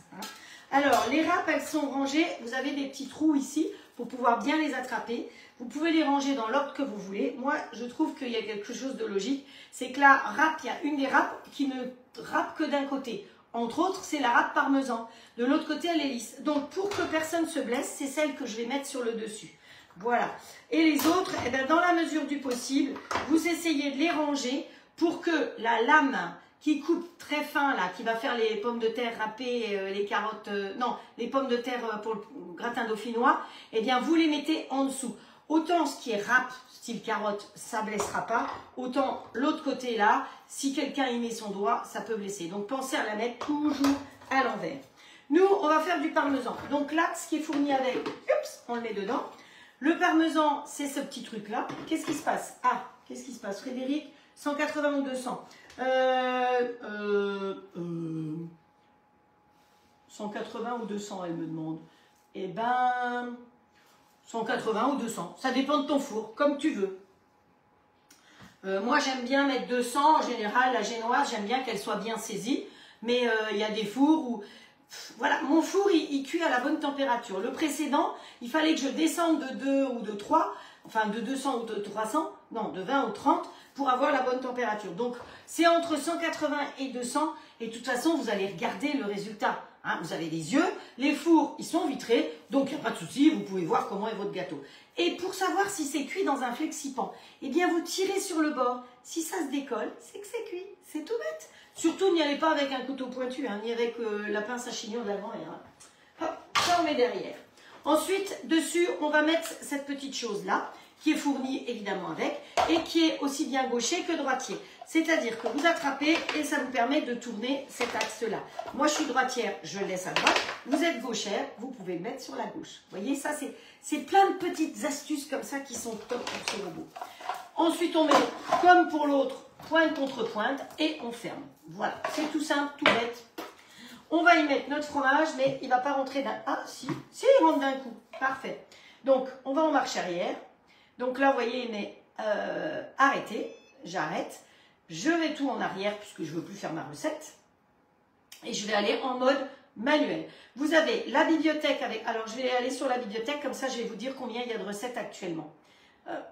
A: Alors, les râpes, elles sont rangées. Vous avez des petits trous ici pour pouvoir bien les attraper. Vous pouvez les ranger dans l'ordre que vous voulez. Moi, je trouve qu'il y a quelque chose de logique. C'est que la râpe, il y a une des râpes qui ne râpe que d'un côté. Entre autres, c'est la râpe parmesan. De l'autre côté, elle est lisse. Donc, pour que personne ne se blesse, c'est celle que je vais mettre sur le dessus. Voilà. Et les autres, eh bien, dans la mesure du possible, vous essayez de les ranger pour que la lame qui coupe très fin, là, qui va faire les pommes de terre râpées, les carottes, non, les pommes de terre pour le gratin dauphinois, eh bien, vous les mettez en dessous. Autant ce qui est râpe, style carotte, ça ne blessera pas, autant l'autre côté là, si quelqu'un y met son doigt, ça peut blesser. Donc, pensez à la mettre toujours à l'envers. Nous, on va faire du parmesan. Donc, l'axe qui est fourni avec, oups, on le met dedans. Le parmesan, c'est ce petit truc-là. Qu'est-ce qui se passe? Ah, qu'est-ce qui se passe, Frédéric? 180 ou 200 180 ou 200, elle me demande. Eh ben, 180 ou 200. Ça dépend de ton four, comme tu veux. Moi, j'aime bien mettre 200. En général, la génoise, j'aime bien qu'elle soit bien saisie. Mais il y a des fours où... Voilà, mon four, il cuit à la bonne température. Le précédent, il fallait que je descende de 2 ou de 3, enfin de 200 ou de 300, non, de 20 ou 30, pour avoir la bonne température. Donc, c'est entre 180 et 200, et de toute façon, vous allez regarder le résultat. Hein, vous avez des yeux, les fours, ils sont vitrés, donc il n'y a pas de souci, vous pouvez voir comment est votre gâteau. Et pour savoir si c'est cuit dans un flexipan, eh bien, vous tirez sur le bord. Si ça se décolle, c'est que c'est cuit. C'est tout bête. Surtout, n'y allez pas avec un couteau pointu, hein, ni avec la pince à chignon de la grand-mère. Hein. Hop, ça on met derrière. Ensuite, dessus, on va mettre cette petite chose-là, qui est fournie évidemment avec, et qui est aussi bien gaucher que droitier. C'est-à-dire que vous attrapez et ça vous permet de tourner cet axe-là. Moi, je suis droitière, je le laisse à droite. Vous êtes gauchère, vous pouvez le mettre sur la gauche. Vous voyez, ça, c'est plein de petites astuces comme ça qui sont top pour ce robot. Ensuite, on met, comme pour l'autre, pointe contre pointe et on ferme. Voilà, c'est tout simple, tout bête. On va y mettre notre fromage, mais il ne va pas rentrer d'un... Ah, si, il rentre d'un coup. Parfait. Donc, on va en marche arrière. Donc là, vous voyez, il met arrêter. J'arrête. Je vais tout en arrière puisque je ne veux plus faire ma recette. Et je vais aller en mode manuel. Vous avez la bibliothèque avec... Alors, je vais aller sur la bibliothèque, comme ça, je vais vous dire combien il y a de recettes actuellement. Hop.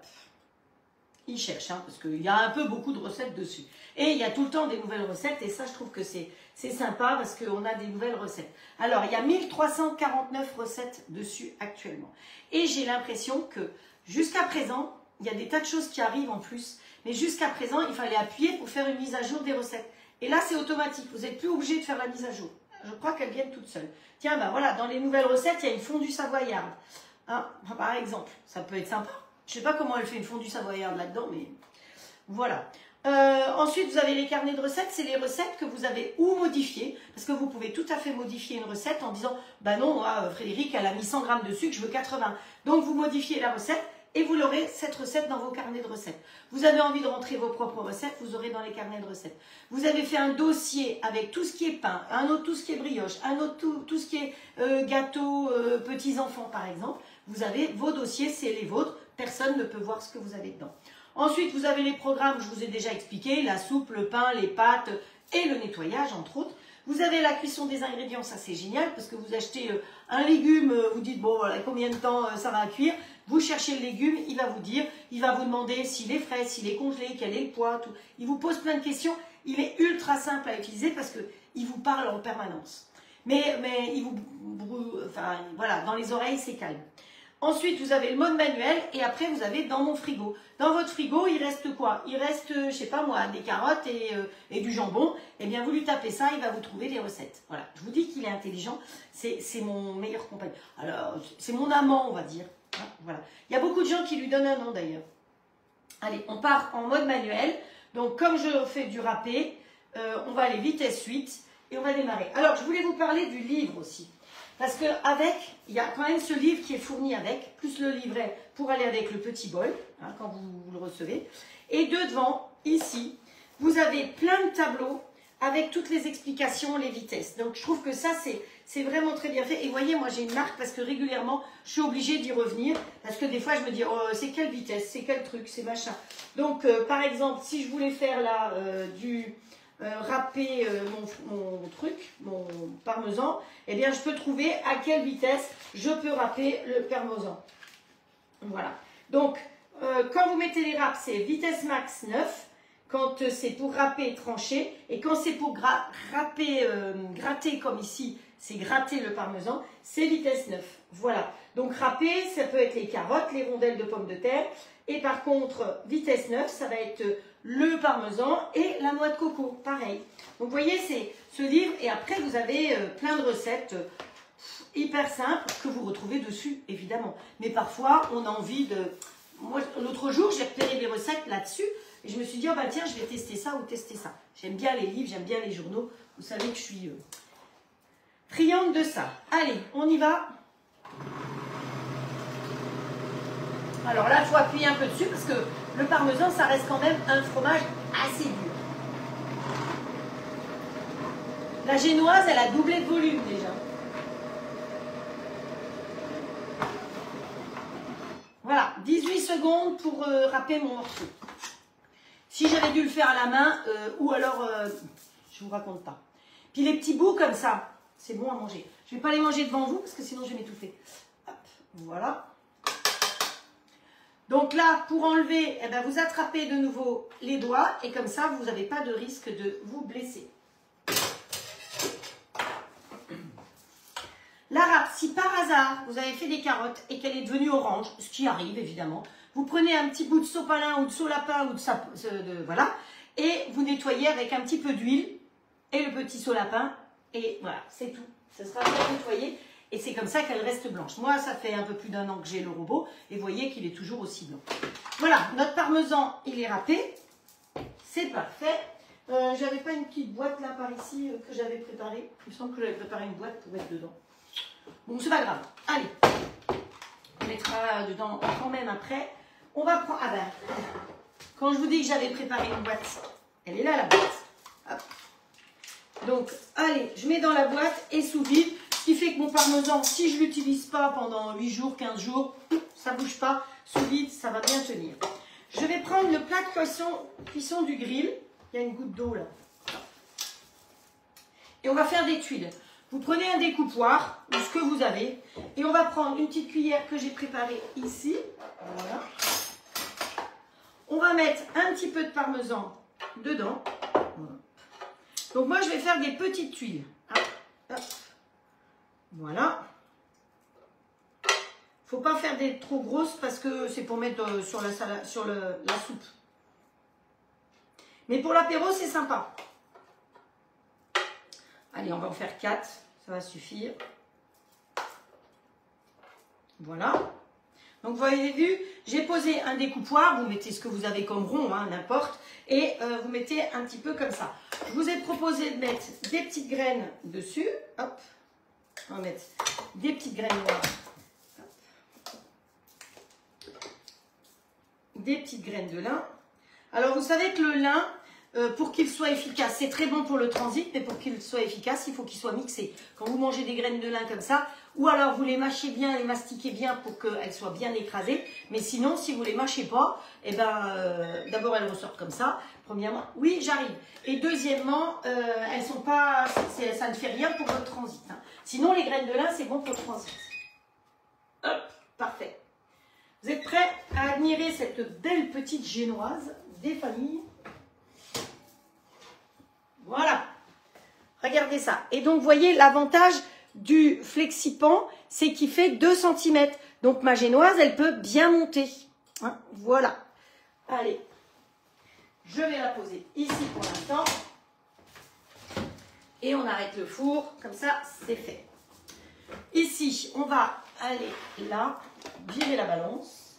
A: Il cherche, hein, parce qu'il y a un peu beaucoup de recettes dessus. Et il y a tout le temps des nouvelles recettes, et ça, je trouve que c'est sympa, parce qu'on a des nouvelles recettes. Alors, il y a 1349 recettes dessus actuellement. Et j'ai l'impression que, jusqu'à présent, il y a des tas de choses qui arrivent en plus, mais jusqu'à présent, il fallait appuyer pour faire une mise à jour des recettes. Et là, c'est automatique, vous n'êtes plus obligé de faire la mise à jour. Je crois qu'elles viennent toutes seules. Tiens, ben voilà, dans les nouvelles recettes, il y a une fondue savoyarde. Hein, par exemple, ça peut être sympa. Je ne sais pas comment elle fait une fondue savoyarde là-dedans, mais voilà. Ensuite, vous avez les carnets de recettes. C'est les recettes que vous avez ou modifiées, parce que vous pouvez tout à fait modifier une recette en disant, bah non, moi, Frédéric, elle a mis 100 grammes de sucre, je veux 80. Donc, vous modifiez la recette et vous l'aurez, cette recette, dans vos carnets de recettes. Vous avez envie de rentrer vos propres recettes, vous aurez dans les carnets de recettes. Vous avez fait un dossier avec tout ce qui est pain, un autre tout ce qui est brioche, un autre tout ce qui est gâteau, petits-enfants, par exemple. Vous avez vos dossiers, c'est les vôtres. Personne ne peut voir ce que vous avez dedans. Ensuite, vous avez les programmes, je vous ai déjà expliqué, la soupe, le pain, les pâtes et le nettoyage, entre autres. Vous avez la cuisson des ingrédients, ça c'est génial, parce que vous achetez un légume, vous dites, bon, voilà, combien de temps ça va cuire. Vous cherchez le légume, il va vous dire, il va vous demander s'il est frais, s'il est congelé, quel est le poids, tout. Il vous pose plein de questions. Il est ultra simple à utiliser parce qu'il vous parle en permanence. Mais il vous, enfin, voilà, dans les oreilles, c'est calme. Ensuite, vous avez le mode manuel et après, vous avez dans mon frigo. Dans votre frigo, il reste quoi? Il reste, je sais pas moi, des carottes et du jambon. Eh bien, vous lui tapez ça, il va vous trouver les recettes. Voilà, je vous dis qu'il est intelligent. C'est mon meilleur compagnon. Alors, c'est mon amant, on va dire. Hein, voilà. Il y a beaucoup de gens qui lui donnent un nom d'ailleurs. Allez, on part en mode manuel. Donc, comme je fais du râpé, on va aller vitesse 8 et on va démarrer. Alors, je voulais vous parler du livre aussi. Parce qu'avec, il y a quand même ce livre qui est fourni avec, plus le livret pour aller avec le petit bol, hein, quand vous le recevez. Et devant, ici, vous avez plein de tableaux avec toutes les explications, les vitesses. Donc je trouve que ça, c'est vraiment très bien fait. Et voyez, moi j'ai une marque parce que régulièrement, je suis obligée d'y revenir. Parce que des fois, je me dis, oh, c'est quelle vitesse, c'est quel truc, c'est machin. Donc par exemple, si je voulais faire là râper mon parmesan, eh bien je peux trouver à quelle vitesse je peux râper le parmesan. Voilà. Donc quand vous mettez les râpes, c'est vitesse max 9 quand c'est pour râper et trancher, et quand c'est pour râper, gratter comme ici, c'est gratter le parmesan, c'est vitesse 9. Voilà. Donc râper, ça peut être les carottes, les rondelles de pommes de terre, et par contre vitesse 9, ça va être le parmesan et la noix de coco, pareil. Donc vous voyez, c'est ce livre, et après vous avez plein de recettes hyper simples que vous retrouvez dessus, évidemment. Mais parfois, on a envie de... Moi, l'autre jour, j'ai repéré des recettes là-dessus, et je me suis dit, oh bah tiens, je vais tester ça ou tester ça. J'aime bien les livres, j'aime bien les journaux. Vous savez que je suis friande de ça. Allez, on y va. Alors là, il faut appuyer un peu dessus parce que le parmesan, ça reste quand même un fromage assez dur. La génoise, elle a doublé de volume déjà. Voilà, 18 secondes pour râper mon morceau. Si j'avais dû le faire à la main, ou alors, je ne vous raconte pas. Puis les petits bouts comme ça, c'est bon à manger. Je ne vais pas les manger devant vous parce que sinon je vais m'étouffer. Hop, voilà. Donc là, pour enlever, eh ben, vous attrapez de nouveau les doigts et comme ça, vous n'avez pas de risque de vous blesser. La râpe, si par hasard, vous avez fait des carottes et qu'elle est devenue orange, ce qui arrive évidemment, vous prenez un petit bout de sopalin ou de solapin ou voilà, et vous nettoyez avec un petit peu d'huile et le petit solapin et voilà, c'est tout. Ce sera bien nettoyé. Et c'est comme ça qu'elle reste blanche. Moi, ça fait un peu plus d'1 an que j'ai le robot. Et vous voyez qu'il est toujours aussi blanc. Voilà, notre parmesan, il est râpé. C'est parfait. J'avais pas une petite boîte là par ici que j'avais préparée. Il me semble que j'avais préparé une boîte pour mettre dedans. Bon, c'est pas grave. Allez. On mettra dedans quand même après. On va prendre... Ah ben, quand je vous dis que j'avais préparé une boîte, elle est là la boîte. Hop. Donc, allez, je mets dans la boîte et sous vide. Ce qui fait que mon parmesan, si je ne l'utilise pas pendant 8 jours, 15 jours, ça ne bouge pas. Sous vide, ça va bien tenir. Je vais prendre le plat de cuisson du grill. Il y a une goutte d'eau là. Et on va faire des tuiles. Vous prenez un découpoir, ou ce que vous avez, et on va prendre une petite cuillère que j'ai préparée ici. Voilà. On va mettre un petit peu de parmesan dedans. Voilà. Donc moi, je vais faire des petites tuiles. Hop, hop. Voilà. Faut pas faire des trop grosses parce que c'est pour mettre sur la salade, sur la soupe. Mais pour l'apéro, c'est sympa. Allez, on va en faire 4. Ça va suffire. Voilà. Donc vous avez vu, j'ai posé un découpoir, vous mettez ce que vous avez comme rond, hein, n'importe, et vous mettez un petit peu comme ça. Je vous ai proposé de mettre des petites graines dessus. Hop, on va mettre des petites graines noires. Hop. Des petites graines de lin. Alors vous savez que le lin, pour qu'il soit efficace, c'est très bon pour le transit, mais pour qu'il soit efficace, il faut qu'il soit mixé. Quand vous mangez des graines de lin comme ça, ou alors vous les mâchez bien, les mastiquez bien pour qu'elles soient bien écrasées, mais sinon, si vous les mâchez pas, eh ben, d'abord elles ressortent comme ça, premièrement, oui j'arrive, et deuxièmement, elles sont pas, ça ne fait rien pour votre transit. Hein. Sinon les graines de lin, c'est bon pour le transit. Hop, parfait. Vous êtes prêts à admirer cette belle petite génoise des familles? Voilà, regardez ça. Et donc, vous voyez, l'avantage du Flexipan, c'est qu'il fait 2 cm. Donc, ma génoise, elle peut bien monter. Hein, voilà. Allez, je vais la poser ici pour l'instant. Et on arrête le four. Comme ça, c'est fait. Ici, on va aller là, virer la balance.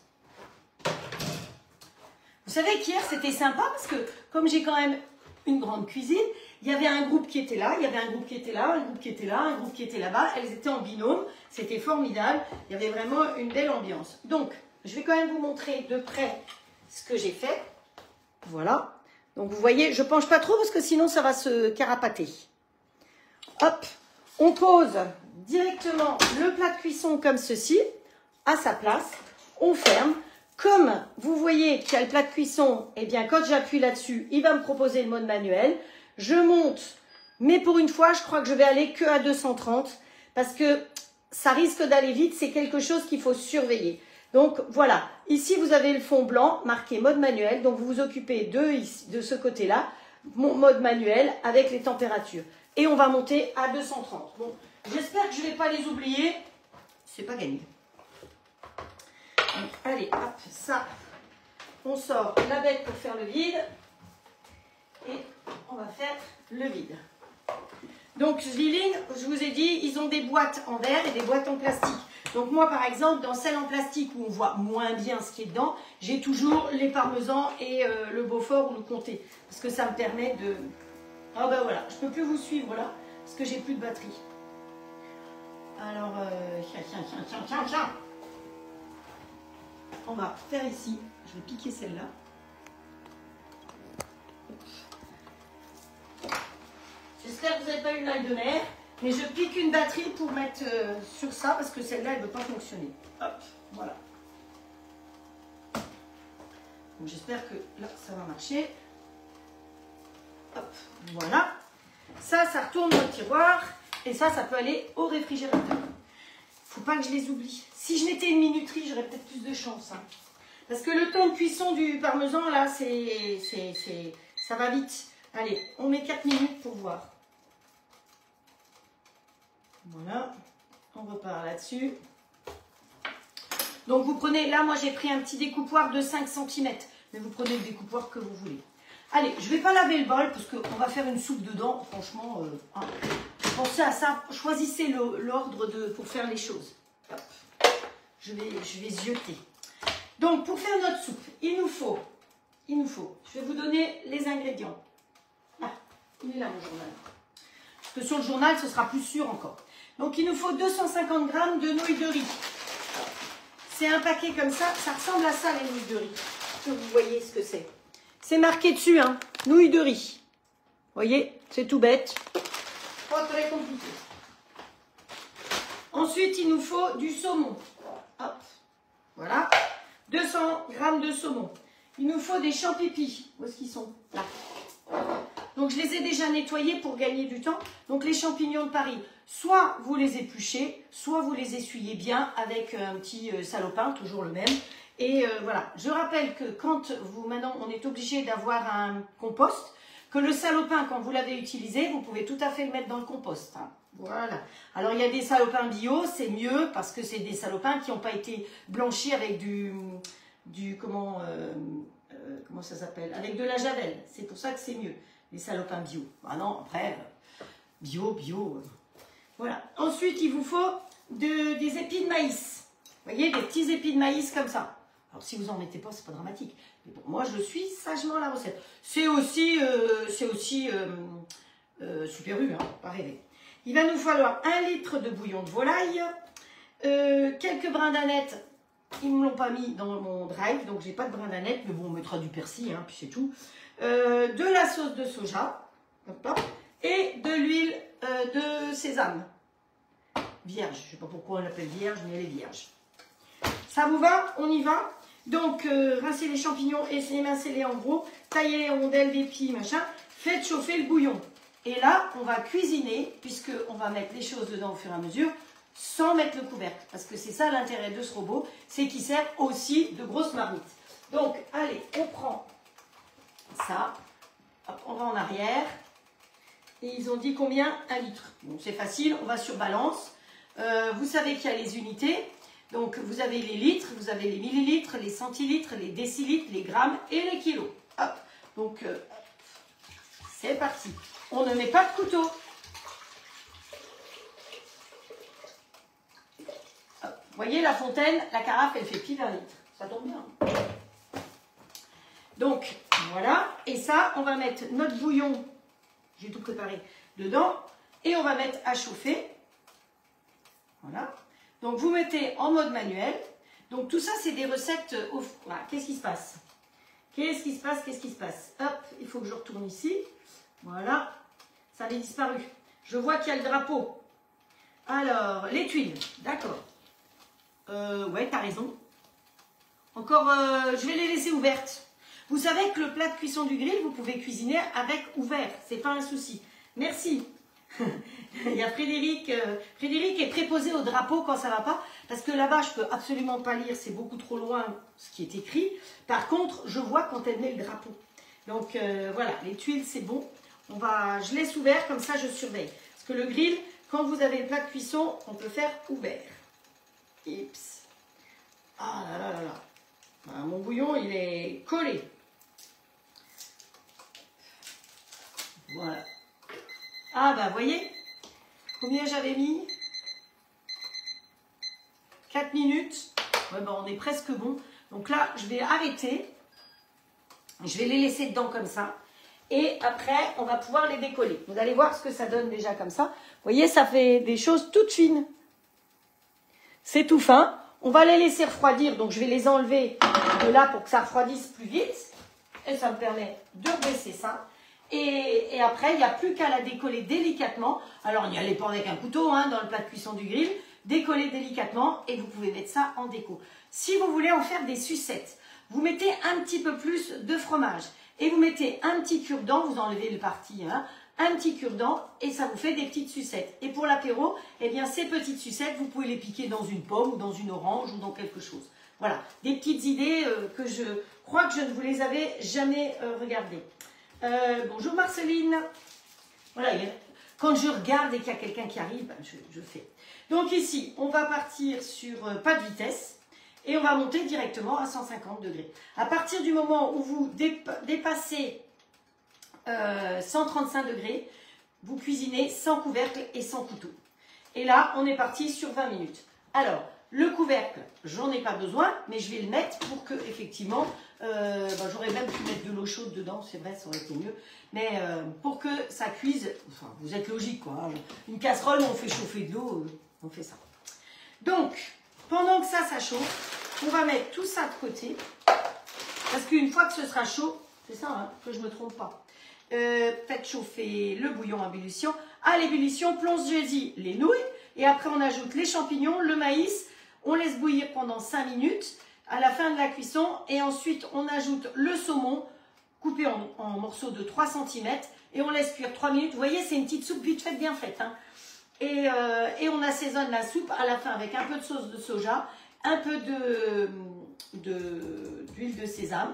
A: Vous savez qu'hier, c'était sympa parce que, comme j'ai quand même une grande cuisine, il y avait un groupe qui était là, il y avait un groupe qui était là, un groupe qui était là, un groupe qui était là-bas, elles étaient en binôme, c'était formidable, il y avait vraiment une belle ambiance. Donc, je vais quand même vous montrer de près ce que j'ai fait. Voilà, donc vous voyez, je ne penche pas trop parce que sinon ça va se carapater. Hop, on pose directement le plat de cuisson comme ceci, à sa place, on ferme. Comme vous voyez qu'il y a le plat de cuisson, eh bien quand j'appuie là-dessus, il va me proposer le mode manuel. Je monte, mais pour une fois, je crois que je vais aller que à 230 parce que ça risque d'aller vite, c'est quelque chose qu'il faut surveiller. Donc voilà, ici vous avez le fond blanc marqué mode manuel, donc vous vous occupez de ce côté-là, mon mode manuel avec les températures. Et on va monter à 230. Bon, j'espère que je ne vais pas les oublier, c'est pas gagné. Donc, allez, hop, ça, on sort la bête pour faire le vide et on va faire le vide. Donc, Zwilling, je vous ai dit, ils ont des boîtes en verre et des boîtes en plastique. Donc, moi, par exemple, dans celle en plastique où on voit moins bien ce qui est dedans, j'ai toujours les parmesans et le Beaufort ou le comté parce que ça me permet de... Ah ben voilà, je ne peux plus vous suivre là parce que j'ai plus de batterie. Alors, tiens. On va faire ici, je vais piquer celle-là. J'espère que vous n'avez pas eu mal de mer, mais je pique une batterie pour mettre sur ça parce que celle-là, elle ne veut pas fonctionner. Hop, voilà. Donc j'espère que là, ça va marcher. Hop, voilà. Ça retourne dans le tiroir et ça peut aller au réfrigérateur. Faut pas que je les oublie. Si je mettais une minuterie, j'aurais peut-être plus de chance. Hein. Parce que le temps de cuisson du parmesan, là, ça va vite. Allez, on met 4 minutes pour voir. Voilà, on repart là-dessus. Donc vous prenez, là, moi j'ai pris un petit découpoir de 5 cm. Mais vous prenez le découpoir que vous voulez. Allez, je ne vais pas laver le bol parce qu'on va faire une soupe dedans. Franchement, hein. Pensez à ça, choisissez l'ordre pour faire les choses. Hop. Je vais zioter. Donc, pour faire notre soupe, il nous faut, je vais vous donner les ingrédients. Ah, il est là mon journal. Parce que sur le journal, ce sera plus sûr encore. Donc, il nous faut 250 g de nouilles de riz. C'est un paquet comme ça ressemble à ça les nouilles de riz. Que vous voyez ce que c'est. C'est marqué dessus, hein, nouilles de riz. Vous voyez, c'est tout bête. Pas très compliqué. Ensuite, il nous faut du saumon. Hop, voilà. 200 g de saumon. Il nous faut des champépis. Où est-ce qu'ils sont? Là. Donc, je les ai déjà nettoyés pour gagner du temps. Donc, les champignons de Paris, soit vous les épluchez, soit vous les essuyez bien avec un petit salopin, toujours le même. Et voilà, je rappelle que maintenant, on est obligé d'avoir un compost, que le salopin, quand vous l'avez utilisé, vous pouvez tout à fait le mettre dans le compost. Hein. Voilà. Alors, il y a des salopins bio, c'est mieux, parce que c'est des salopins qui n'ont pas été blanchis avec comment ça s'appelle? Avec de la javel. C'est pour ça que c'est mieux, les salopins bio. Ah non, après, bio. Voilà. Ensuite, il vous faut des épis de maïs. Vous voyez, des petits épis de maïs comme ça. Alors, si vous en mettez pas, c'est pas dramatique. Mais bon, moi, je suis sagement la recette. C'est aussi Super U, hein, pas rêver. Il va nous falloir 1 litre de bouillon de volaille, quelques brins d'aneth. Ils ne me l'ont pas mis dans mon drive, donc j'ai pas de brin d'aneth, mais bon, on mettra du persil, hein, puis c'est tout. De la sauce de soja, hop, hop, et de l'huile de sésame. Vierge, je ne sais pas pourquoi on l'appelle vierge, mais elle est vierge. Ça vous va? On y va? Donc, rincez les champignons et émincez-les en gros, taillez les rondelles d'épis, machin, faites chauffer le bouillon. Et là, on va cuisiner, puisqu'on va mettre les choses dedans au fur et à mesure, sans mettre le couvercle. Parce que c'est ça l'intérêt de ce robot, c'est qu'il sert aussi de grosse marmite. Donc, allez, on prend ça, hop, on va en arrière. Et ils ont dit combien? 1 litre. Bon, c'est facile, on va sur balance. Vous savez qu'il y a les unités. Donc, vous avez les litres, vous avez les millilitres, les centilitres, les décilitres, les grammes et les kilos. Hop, donc, c'est parti. On ne met pas de couteau. Hop. Vous voyez, la fontaine, la carafe, elle fait pile 1 litre. Ça tombe bien. Donc, voilà. Et ça, on va mettre notre bouillon, j'ai tout préparé, dedans. Et on va mettre à chauffer. Voilà. Donc, vous mettez en mode manuel. Donc, tout ça, c'est des recettes. Voilà. Qu'est-ce qui se passe? Qu'est-ce qui se passe? Qu'est-ce qui se passe? Hop, il faut que je retourne ici. Voilà. Ça avait disparu. Je vois qu'il y a le drapeau. Alors, les tuiles. D'accord. Ouais, t'as raison. Encore, je vais les laisser ouvertes. Vous savez que le plat de cuisson du grill, vous pouvez cuisiner avec ouvert. C'est pas un souci. Merci. Il y a Frédéric. Frédéric est préposé au drapeau quand ça va pas. Parce que là-bas, je peux absolument pas lire. C'est beaucoup trop loin ce qui est écrit. Par contre, je vois quand elle met le drapeau. Donc, voilà. Les tuiles, c'est bon. Je laisse ouvert. Comme ça, je surveille. Parce que le grill, quand vous avez le plat de cuisson, on peut faire ouvert. Ips. Ah là là là là. Ah, mon bouillon, il est collé. Voilà. Ah bah, voyez, combien j'avais mis? 4 minutes. Ouais, bah, on est presque bon. Donc là, je vais arrêter. Je vais les laisser dedans comme ça. Et après, on va pouvoir les décoller. Vous allez voir ce que ça donne déjà comme ça. Vous voyez, ça fait des choses toutes fines. C'est tout fin. On va les laisser refroidir. Donc, je vais les enlever de là pour que ça refroidisse plus vite. Et ça me permet de baisser ça. Et après, il n'y a plus qu'à la décoller délicatement. Alors, n'y allez pas avec un couteau hein, dans le plat de cuisson du grill. Décoller délicatement et vous pouvez mettre ça en déco. Si vous voulez en faire des sucettes, vous mettez un petit peu plus de fromage. Et vous mettez un petit cure-dent, vous enlevez le parti, hein, un petit cure-dent et ça vous fait des petites sucettes. Et pour l'apéro, eh bien ces petites sucettes, vous pouvez les piquer dans une pomme ou dans une orange ou dans quelque chose. Voilà, des petites idées que je crois que je ne vous les avais jamais regardées. Bonjour Marceline. Voilà, quand je regarde et qu'il y a quelqu'un qui arrive, ben, je fais. Donc ici, on va partir sur pas de vitesse. Et on va monter directement à 150 degrés. À partir du moment où vous dépassez 135 degrés, vous cuisinez sans couvercle et sans couteau. Et là, on est parti sur 20 minutes. Alors, le couvercle, j'en ai pas besoin, mais je vais le mettre pour que, effectivement, j'aurais même pu mettre de l'eau chaude dedans, c'est vrai, ça aurait été mieux. Mais pour que ça cuise, enfin, vous êtes logique, quoi. Hein, une casserole, on fait chauffer de l'eau, on fait ça. Donc, pendant que ça chauffe, on va mettre tout ça de côté. Parce qu'une fois que ce sera chaud, c'est ça, hein, que je ne me trompe pas. Faites chauffer le bouillon à ébullition. À l'ébullition, plongez-y les nouilles. Et après, on ajoute les champignons, le maïs. On laisse bouillir pendant 5 minutes à la fin de la cuisson. Et ensuite, on ajoute le saumon coupé en morceaux de 3 cm. Et on laisse cuire 3 minutes. Vous voyez, c'est une petite soupe vite faite, bien faite. Hein. Et on assaisonne la soupe à la fin avec un peu de sauce de soja, un peu d'huile de sésame.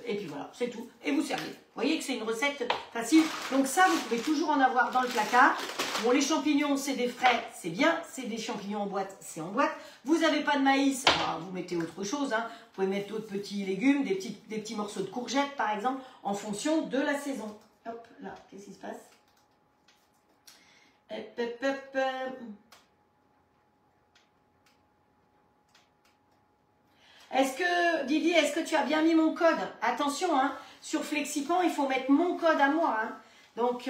A: Et puis voilà, c'est tout. Et vous servez. Vous voyez que c'est une recette facile. Donc ça, vous pouvez toujours en avoir dans le placard. Bon, les champignons, c'est des frais, c'est bien. C'est des champignons en boîte, c'est en boîte. Vous n'avez pas de maïs, alors vous mettez autre chose. Hein. Vous pouvez mettre d'autres petits légumes, des petits morceaux de courgettes, par exemple, en fonction de la saison. Hop, là, qu'est-ce qui se passe? Hop, hop, hop. Est-ce que, Didi, est-ce que tu as bien mis mon code? Attention, hein, sur Flexipan, il faut mettre mon code à moi. Hein. Donc,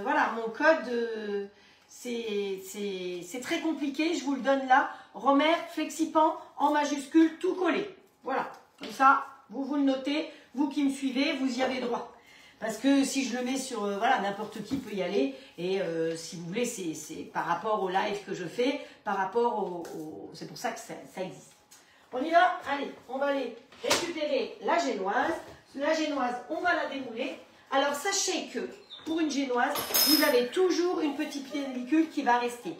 A: voilà, mon code, c'est très compliqué. Je vous le donne là. Romer, Flexipan, en majuscule, tout collé. Voilà, comme ça, vous le notez. Vous qui me suivez, vous y avez droit. Parce que si je le mets sur, voilà, n'importe qui peut y aller. Et si vous voulez, c'est par rapport au live que je fais, par rapport au c'est pour ça que ça existe. On y va? Allez, on va aller récupérer la génoise. La génoise, on va la démouler. Alors, sachez que pour une génoise, vous avez toujours une petite pellicule qui va rester.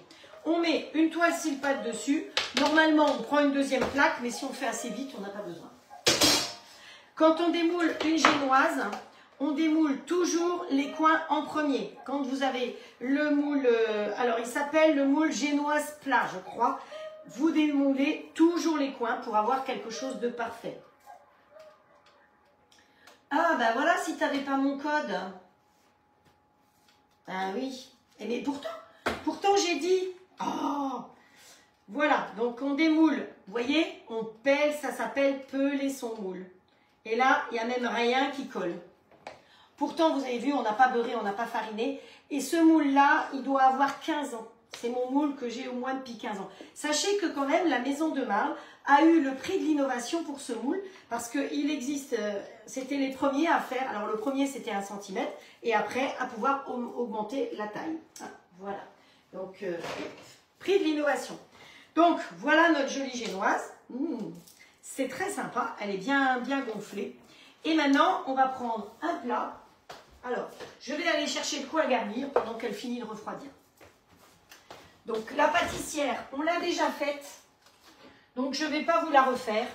A: On met une toile cile-pâte dessus. Normalement, on prend une deuxième plaque, mais si on fait assez vite, on n'a pas besoin. Quand on démoule une génoise, on démoule toujours les coins en premier. Quand vous avez le moule, alors il s'appelle le moule génoise plat, je crois. Vous démoulez toujours les coins pour avoir quelque chose de parfait. Ah, ben voilà, si tu n'avais pas mon code. Ah oui. Et mais pourtant j'ai dit. Oh, voilà, donc on démoule. Vous voyez, on pèle, ça s'appelle peler son moule. Et là, il n'y a même rien qui colle. Pourtant, vous avez vu, on n'a pas beurré, on n'a pas fariné. Et ce moule-là, il doit avoir 15 ans. C'est mon moule que j'ai au moins depuis 15 ans. Sachez que quand même, la Maison de Marle a eu le prix de l'innovation pour ce moule. Parce qu'il existe, c'était les premiers à faire. Alors le premier, c'était 1 cm. Et après, à pouvoir augmenter la taille. Ah, voilà. Donc, prix de l'innovation. Donc, voilà notre jolie génoise. C'est très sympa. Elle est bien gonflée. Et maintenant, on va prendre un plat. Alors, je vais aller chercher de quoi garnir pendant qu'elle finit de refroidir. Donc, la pâtissière, on l'a déjà faite. Donc, je ne vais pas vous la refaire.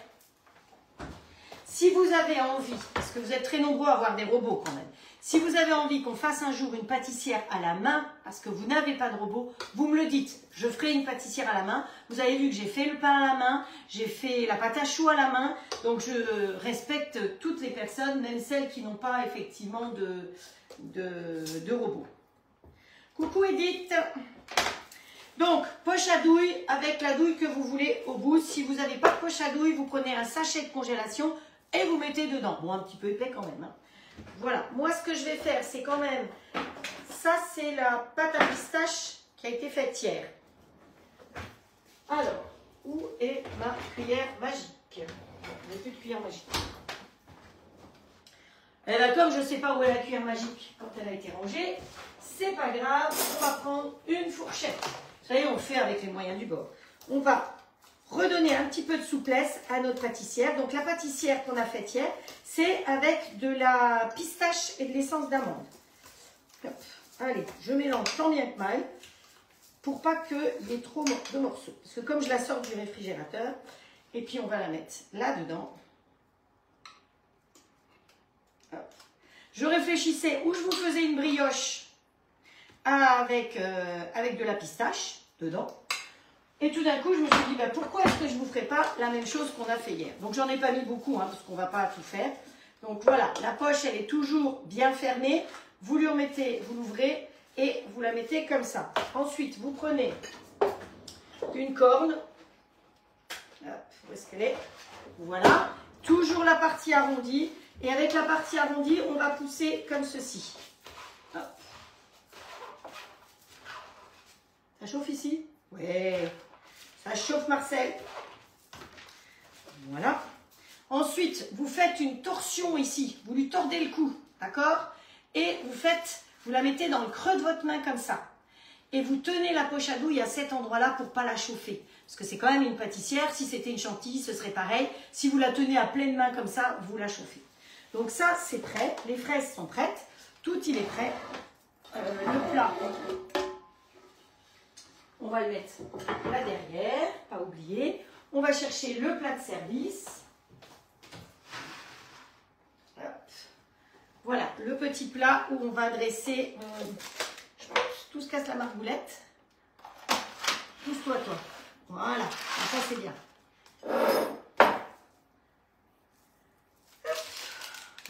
A: Si vous avez envie, parce que vous êtes très nombreux à avoir des robots quand même, si vous avez envie qu'on fasse un jour une pâtissière à la main, parce que vous n'avez pas de robot, vous me le dites. Je ferai une pâtissière à la main. Vous avez vu que j'ai fait le pain à la main, j'ai fait la pâte à choux à la main. Donc, je respecte toutes les personnes, même celles qui n'ont pas effectivement de robot. Coucou Edith. Donc, poche à douille avec la douille que vous voulez au bout. Si vous n'avez pas de poche à douille, vous prenez un sachet de congélation et vous mettez dedans. Bon, un petit peu épais quand même. Hein. Voilà. Moi, ce que je vais faire, c'est quand même... Ça, c'est la pâte à pistache qui a été faite hier. Alors, où est ma cuillère magique? Je n'ai plus de cuillère magique. Eh bien, comme je ne sais pas où est la cuillère magique quand elle a été rangée, c'est pas grave, on va prendre une fourchette. Vous savez, on le fait avec les moyens du bord. On va redonner un petit peu de souplesse à notre pâtissière. Donc, la pâtissière qu'on a faite hier, c'est avec de la pistache et de l'essence d'amande. Allez, je mélange tant bien que mal pour pas qu'il y ait trop de morceaux. Parce que comme je la sors du réfrigérateur, et puis on va la mettre là-dedans. Je réfléchissais où je vous faisais une brioche avec de la pistache dedans. Et tout d'un coup, je me suis dit, bah, pourquoi est-ce que je ne vous ferai pas la même chose qu'on a fait hier? Donc, j'en ai pas mis beaucoup, hein, parce qu'on ne va pas tout faire. Donc, voilà, la poche, elle est toujours bien fermée. Vous lui remettez, vous l'ouvrez et vous la mettez comme ça. Ensuite, vous prenez une corne. Hop, où est-ce qu'elle est? Voilà. Toujours la partie arrondie. Et avec la partie arrondie, on va pousser comme ceci. Hop. Ça chauffe ici? Ouais. Ça chauffe, Marcel. Voilà. Ensuite, vous faites une torsion ici. Vous lui tordez le cou, d'accord? Et vous la mettez dans le creux de votre main comme ça. Et vous tenez la poche à douille à cet endroit-là pour ne pas la chauffer. Parce que c'est quand même une pâtissière. Si c'était une chantilly, ce serait pareil. Si vous la tenez à pleine main comme ça, vous la chauffez. Donc ça, c'est prêt. Les fraises sont prêtes. Tout, il est prêt. Le plat, on va le mettre là derrière, pas oublier. On va chercher le plat de service. Hop. Voilà, le petit plat où on va dresser. Tout se casse la margoulette. Pousse-toi, toi. Voilà, ça c'est bien.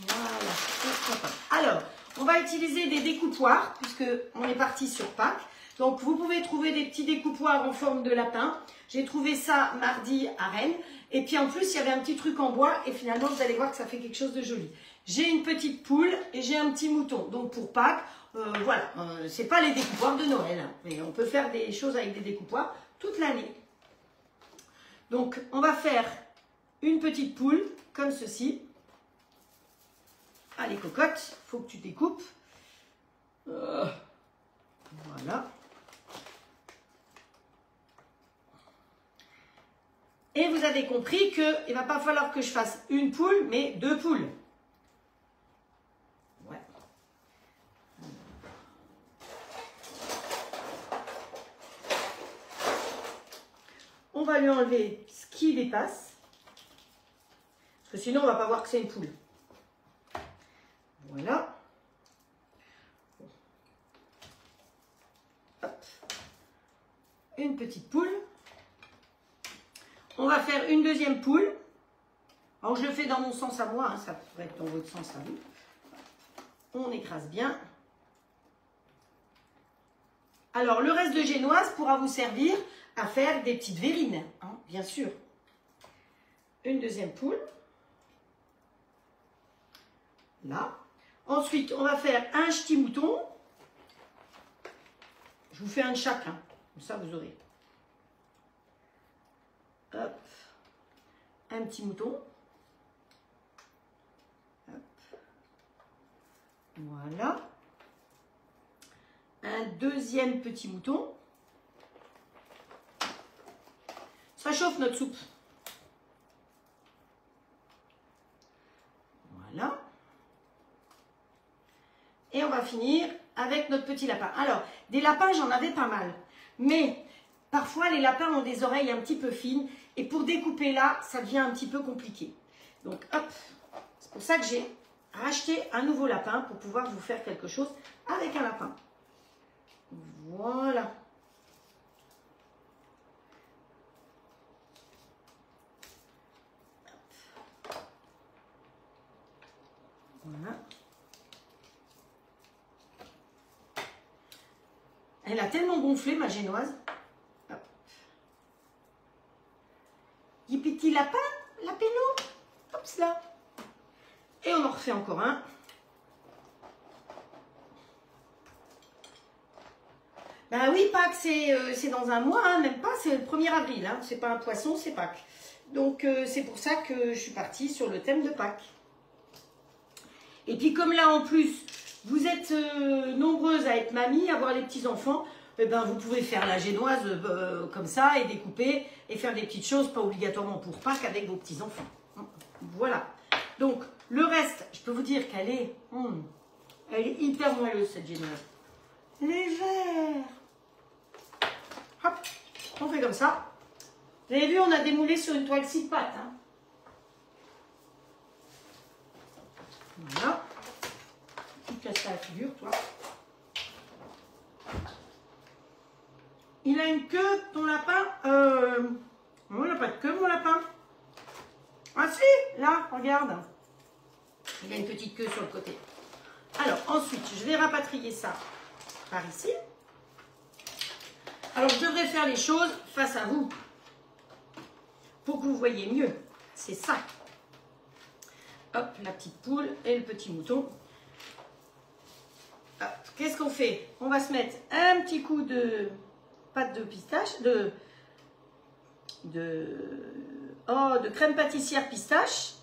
A: Voilà. Alors, on va utiliser des découpoirs, puisqu'on est parti sur Pâques. Donc, vous pouvez trouver des petits découpoirs en forme de lapin. J'ai trouvé ça mardi à Rennes. Et puis, en plus, il y avait un petit truc en bois. Et finalement, vous allez voir que ça fait quelque chose de joli. J'ai une petite poule et j'ai un petit mouton. Donc, pour Pâques, voilà. C'est pas les découpoirs de Noël. Hein, mais on peut faire des choses avec des découpoirs toute l'année. Donc, on va faire une petite poule comme ceci. Allez, cocotte, il faut que tu découpes. Voilà. Et vous avez compris qu'il ne va pas falloir que je fasse une poule, mais 2 poules. Ouais. On va lui enlever ce qui dépasse. Parce que sinon, on ne va pas voir que c'est une poule. Voilà. Hop. Une petite poule. On va faire une deuxième poule. Alors, je le fais dans mon sens à moi, hein, ça pourrait être dans votre sens à vous. On écrase bien. Alors, le reste de génoise pourra vous servir à faire des petites verrines, hein, bien sûr. Une deuxième poule. Là. Ensuite, on va faire un ch'ti mouton. Je vous fais un de chacun. Comme ça, vous aurez. Hop. Un petit mouton. Hop. Voilà. Un deuxième petit mouton. Ça chauffe notre soupe. Voilà. Et on va finir avec notre petit lapin. Alors, des lapins, j'en avais pas mal. Mais parfois, les lapins ont des oreilles un petit peu fines. Et pour découper là, ça devient un petit peu compliqué. Donc, hop. C'est pour ça que j'ai racheté un nouveau lapin pour pouvoir vous faire quelque chose avec un lapin. Voilà. Voilà. Elle a tellement gonflé, ma génoise. Hop. Petit lapin, lapéno. Hop là. Et on en refait encore un. Ben oui, Pâques, c'est dans un mois, hein, même pas, c'est le 1er avril. Hein. C'est pas un poisson, c'est Pâques. Donc, c'est pour ça que je suis partie sur le thème de Pâques. Et puis, comme là, en plus, vous êtes nombreuses à être mamie, à avoir les petits-enfants, eh ben, vous pouvez faire la génoise comme ça et découper et faire des petites choses, pas obligatoirement pour Pâques, avec vos petits-enfants. Voilà. Donc, le reste, je peux vous dire qu'elle est, elle est hyper moelleuse, cette génoise. Légère. Hop, on fait comme ça. Vous avez vu, on a démoulé sur une toile 6 pattes. Hein. Voilà. Tu te casses la figure, toi. Il a une queue, ton lapin. Non, il n'a pas de queue, mon lapin. Ah si, là, regarde. Il a une petite queue sur le côté. Alors, ensuite, je vais rapatrier ça par ici. Alors, je devrais faire les choses face à vous pour que vous voyez mieux. C'est ça. Hop, la petite poule et le petit mouton. Qu'est-ce qu'on fait? On va se mettre un petit coup de pâte de pistache, de crème pâtissière pistache.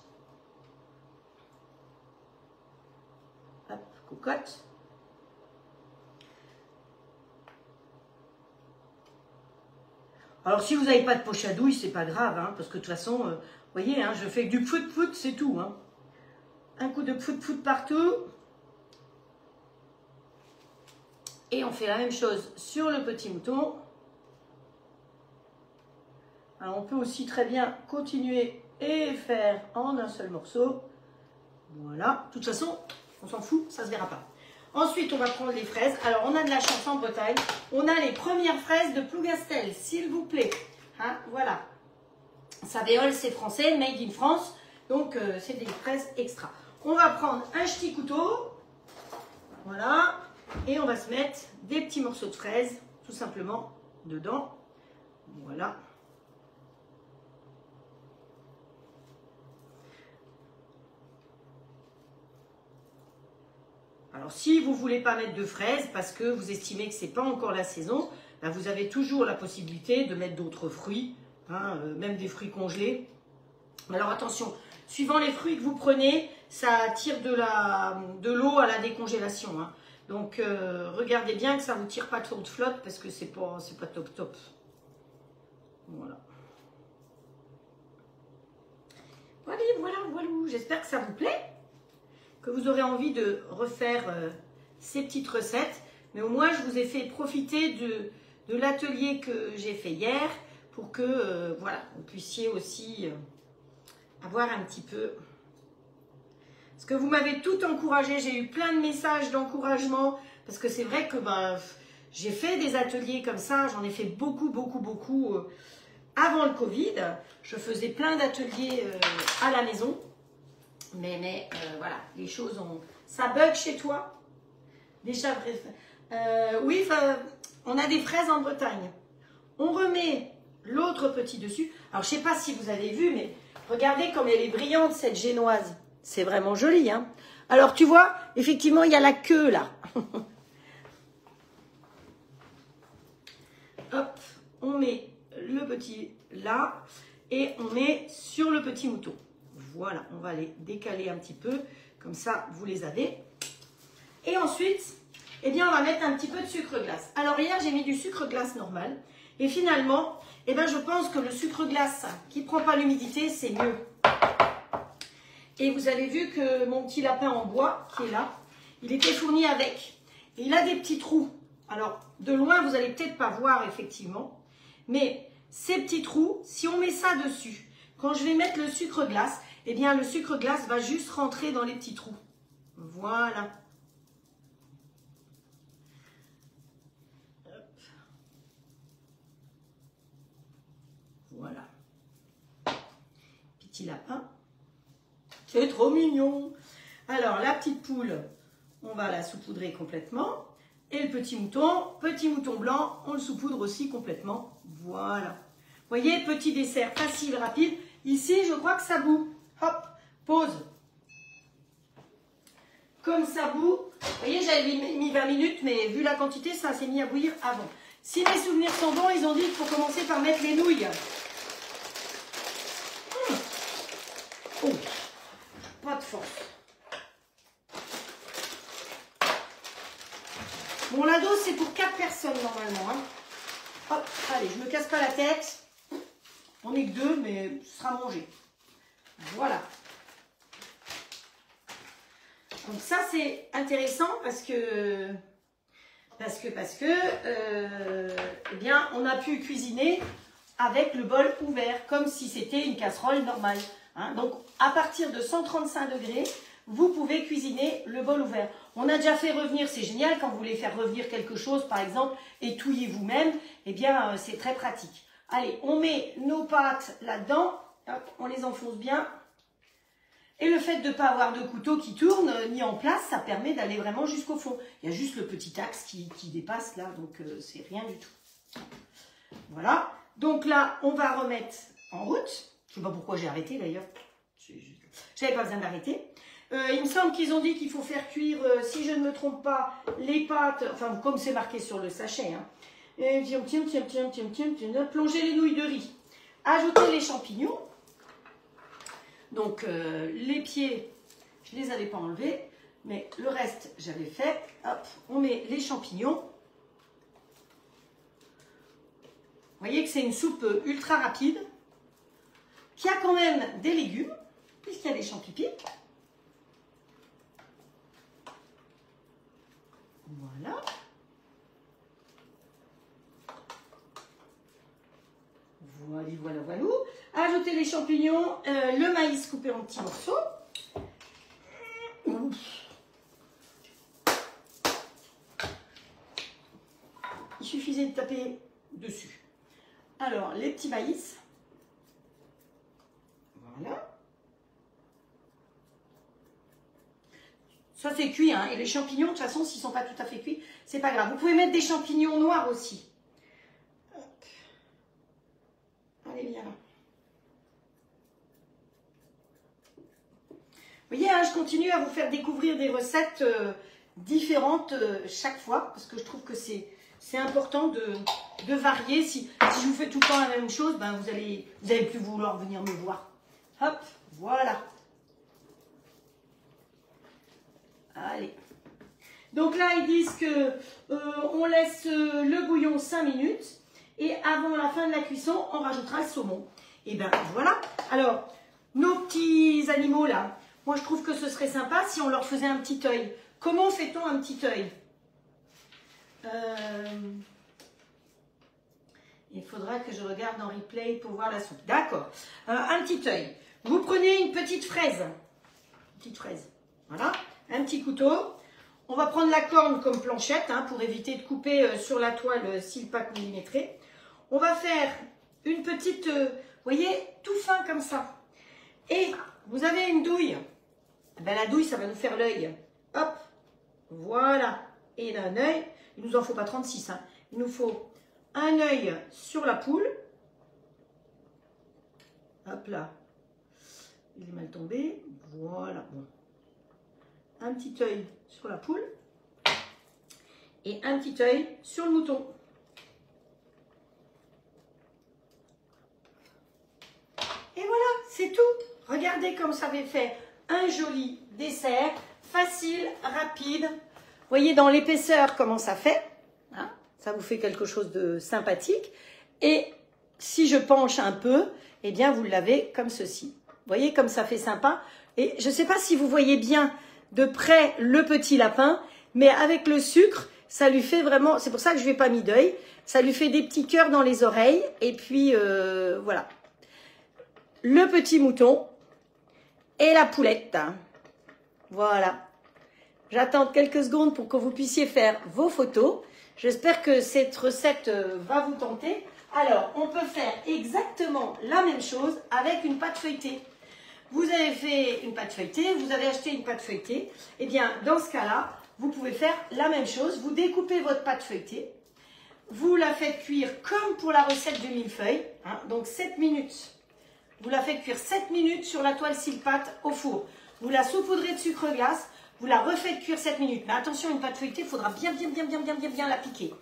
A: Hop, cocotte. Alors, si vous n'avez pas de poche à douille, c'est pas grave, hein, parce que de toute façon, vous voyez, hein, je fais du pout-pout, c'est tout. Hein. Un coup de pout-pout partout. Et on fait la même chose sur le petit mouton. Alors, on peut aussi très bien continuer et faire en un seul morceau. Voilà. De toute façon, on s'en fout, ça ne se verra pas. Ensuite, on va prendre les fraises. Alors, on a de la chance en Bretagne. On a les premières fraises de Plougastel, s'il vous plaît. Hein, voilà. Savéole, c'est français, made in France. Donc, c'est des fraises extra. On va prendre un petit couteau. Voilà. Et on va se mettre des petits morceaux de fraises. tout simplement dedans. Voilà. Alors, si vous ne voulez pas mettre de fraises parce que vous estimez que ce n'est pas encore la saison, ben vous avez toujours la possibilité de mettre d'autres fruits, hein, même des fruits congelés. Alors, attention, suivant les fruits que vous prenez, ça tire de l'eau à la décongélation. Hein. Donc, regardez bien que ça ne vous tire pas trop de flotte parce que c'est pas top top. Voilà. Voilà, voilà. J'espère que ça vous plaît, que vous aurez envie de refaire ces petites recettes. Mais au moins, je vous ai fait profiter de l'atelier que j'ai fait hier pour que, voilà, vous puissiez aussi avoir un petit peu... Parce que vous m'avez tout encouragé, j'ai eu plein de messages d'encouragement, parce que c'est vrai que j'ai fait des ateliers comme ça, j'en ai fait beaucoup avant le Covid. Je faisais plein d'ateliers à la maison, mais voilà, les choses ont... Ça bug chez toi? Déjà, bref. Oui, on a des fraises en Bretagne. On remet l'autre petit dessus. Alors, je ne sais pas si vous avez vu, mais regardez comme elle est brillante, cette génoise. C'est vraiment joli, hein. Alors, tu vois, effectivement, il y a la queue, là. Hop, on met le petit là et on met sur le petit mouton. Voilà, on va les décaler un petit peu. Comme ça, vous les avez. Et ensuite, eh bien, on va mettre un petit peu de sucre glace. Alors, hier, j'ai mis du sucre glace normal. Et finalement, eh bien, je pense que le sucre glace qui ne prend pas l'humidité, c'est mieux. Et vous avez vu que mon petit lapin en bois, qui est là, il était fourni avec. Et il a des petits trous. Alors, de loin, vous n'allez peut-être pas voir, effectivement. Mais ces petits trous, si on met ça dessus, quand je vais mettre le sucre glace, eh bien, le sucre glace va juste rentrer dans les petits trous. Voilà. Voilà. Petit lapin. C'est trop mignon. Alors, la petite poule, on va la saupoudrer complètement. Et le petit mouton blanc, on le saupoudre aussi complètement. Voilà. Vous voyez, petit dessert facile, rapide. Ici, je crois que ça bout. Hop, pause. Comme ça bout. Vous voyez, j'avais mis 20 minutes, mais vu la quantité, ça s'est mis à bouillir avant. Si mes souvenirs sont bons, ils ont dit qu'il faut commencer par mettre les nouilles. Oh, pas de force. Bon, la dose, c'est pour 4 personnes normalement. Hein. Hop, allez, je ne me casse pas la tête. On n'est que 2, mais ce sera mangé. Voilà. Donc ça, c'est intéressant parce que eh bien, on a pu cuisiner avec le bol ouvert, comme si c'était une casserole normale. Hein. Donc, à partir de 135 degrés, vous pouvez cuisiner le bol ouvert. On a déjà fait revenir, c'est génial, quand vous voulez faire revenir quelque chose, par exemple, et touiller vous-même, eh bien, c'est très pratique. Allez, on met nos pâtes là-dedans, on les enfonce bien. Et le fait de ne pas avoir de couteau qui tourne, ni en place, ça permet d'aller vraiment jusqu'au fond. Il y a juste le petit axe qui dépasse là, donc c'est rien du tout. Voilà. Donc là, on va remettre en route. Je ne sais pas pourquoi j'ai arrêté d'ailleurs. Je n'avais pas besoin d'arrêter. Il me semble qu'ils ont dit qu'il faut faire cuire, si je ne me trompe pas, les pâtes, enfin comme c'est marqué sur le sachet. Hein. Et plonger les nouilles de riz. Ajouter les champignons. Donc les pieds, je ne les avais pas enlevés, mais le reste j'avais fait. Hop, on met les champignons. Vous voyez que c'est une soupe ultra rapide, qui a quand même des légumes, puisqu'il y a des champignons. Voilà. Voilà. Ajoutez les champignons, le maïs coupé en petits morceaux. Il suffisait de taper dessus. Alors, les petits maïs. Voilà. Ça, c'est cuit, hein. Et les champignons, de toute façon, s'ils ne sont pas tout à fait cuits, c'est pas grave. Vous pouvez mettre des champignons noirs aussi. Allez, viens là. Vous voyez, hein, je continue à vous faire découvrir des recettes différentes chaque fois, parce que je trouve que c'est important de varier. Si je vous fais tout le temps la même chose, ben vous allez plus vouloir venir me voir. Hop, voilà. Allez. Donc là, ils disent que on laisse le bouillon 5 minutes et avant la fin de la cuisson, on rajoutera le saumon. Et ben voilà. Alors, nos petits animaux là, moi je trouve que ce serait sympa si on leur faisait un petit œil. Comment fait-on un petit œil? Il faudra que je regarde en replay pour voir la soupe. D'accord. Un petit œil. Vous prenez une petite fraise. Une petite fraise. Voilà. Un petit couteau. On va prendre la corne comme planchette hein, pour éviter de couper sur la toile si le pack millimétré. On va faire une petite, vous voyez, tout fin comme ça. Et vous avez une douille. Ben, la douille, ça va nous faire l'œil. Hop. Voilà. Et un œil. Il ne nous en faut pas 36. Hein. Il nous faut un œil sur la poule. Hop là. Il est mal tombé. Voilà. Bon. Un petit œil sur la poule. Et un petit œil sur le mouton. Et voilà, c'est tout. Regardez comme ça avait fait un joli dessert. Facile, rapide. Vous voyez dans l'épaisseur comment ça fait. Hein, ça vous fait quelque chose de sympathique. Et si je penche un peu, eh bien vous l'avez comme ceci. Vous voyez comme ça fait sympa. Et je ne sais pas si vous voyez bien de près le petit lapin, mais avec le sucre, ça lui fait vraiment, c'est pour ça que je ne lui ai pas mis d'œil, ça lui fait des petits cœurs dans les oreilles. Et puis voilà. Le petit mouton et la poulette. Voilà. J'attends quelques secondes pour que vous puissiez faire vos photos. J'espère que cette recette va vous tenter. Alors, on peut faire exactement la même chose avec une pâte feuilletée. Vous avez fait une pâte feuilletée, vous avez acheté une pâte feuilletée. Eh bien, dans ce cas-là, vous pouvez faire la même chose. Vous découpez votre pâte feuilletée. Vous la faites cuire comme pour la recette du millefeuille. Hein, donc, 7 minutes. Vous la faites cuire 7 minutes sur la toile Silpat au four. Vous la saupoudrez de sucre glace. Vous la refaites cuire 7 minutes. Mais attention, une pâte feuilletée, il faudra bien la piquer.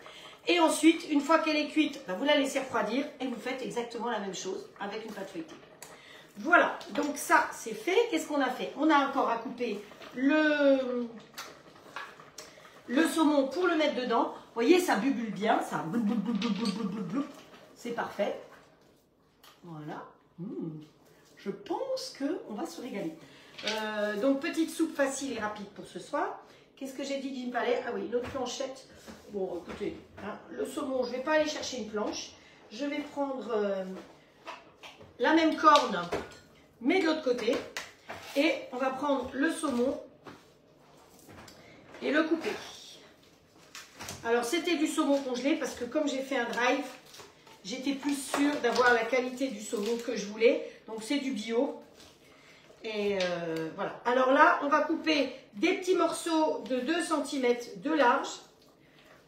A: Et ensuite, une fois qu'elle est cuite, ben vous la laissez refroidir et vous faites exactement la même chose avec une pâte feuilletée. Voilà, donc ça, c'est fait. Qu'est-ce qu'on a fait? On a encore à couper le saumon pour le mettre dedans. Vous voyez, ça bubule bien. Ça c'est parfait. Voilà. Je pense qu'on va se régaler. Donc, petite soupe facile et rapide pour ce soir. Qu'est-ce que j'ai dit qu'il me fallait? Ah oui, l'autre planchette. Bon, écoutez, hein, le saumon, je ne vais pas aller chercher une planche. Je vais prendre la même corne, mais de l'autre côté. Et on va prendre le saumon et le couper. Alors, c'était du saumon congelé parce que comme j'ai fait un drive, j'étais plus sûre d'avoir la qualité du saumon que je voulais. Donc, c'est du bio. Et voilà. Alors là, on va couper des petits morceaux de 2 cm de large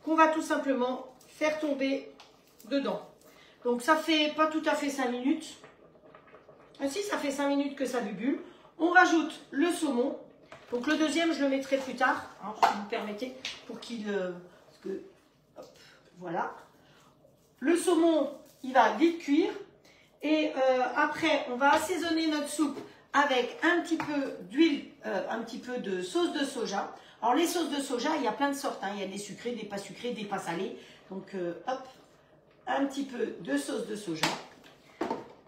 A: qu'on va tout simplement faire tomber dedans. Donc ça fait pas tout à fait 5 minutes. Ah, si, ça fait 5 minutes que ça bubule. On rajoute le saumon. Donc le deuxième, je le mettrai plus tard, hein, si vous me permettez, pour qu'il... parce que, hop, voilà. Le saumon, il va vite cuire. Et après, on va assaisonner notre soupe avec un petit peu d'huile, un petit peu de sauce de soja. Alors les sauces de soja, il y a plein de sortes. Hein. Il y a des sucrées, des pas sucrées, des pas salées. Donc hop, un petit peu de sauce de soja.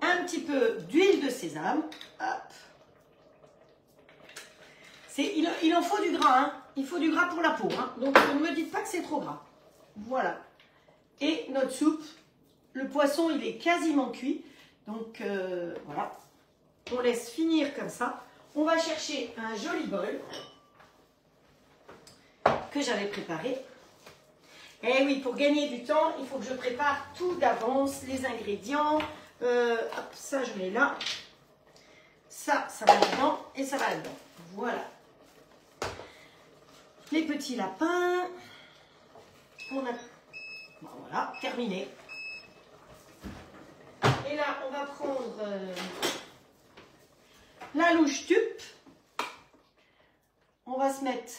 A: Un petit peu d'huile de sésame. Hop. Il en faut du gras. Hein. Il faut du gras pour la peau. Hein. Donc ne me dites pas que c'est trop gras. Voilà. Et notre soupe, le poisson, il est quasiment cuit. Donc voilà. On laisse finir comme ça. On va chercher un joli bol que j'avais préparé. Et oui, pour gagner du temps, il faut que je prépare tout d'avance, les ingrédients. Hop, ça, je mets là. Ça va dedans et ça va dedans. Voilà. Les petits lapins. On a... Bon, voilà, terminé. Et là, on va prendre la louche tup. On va se mettre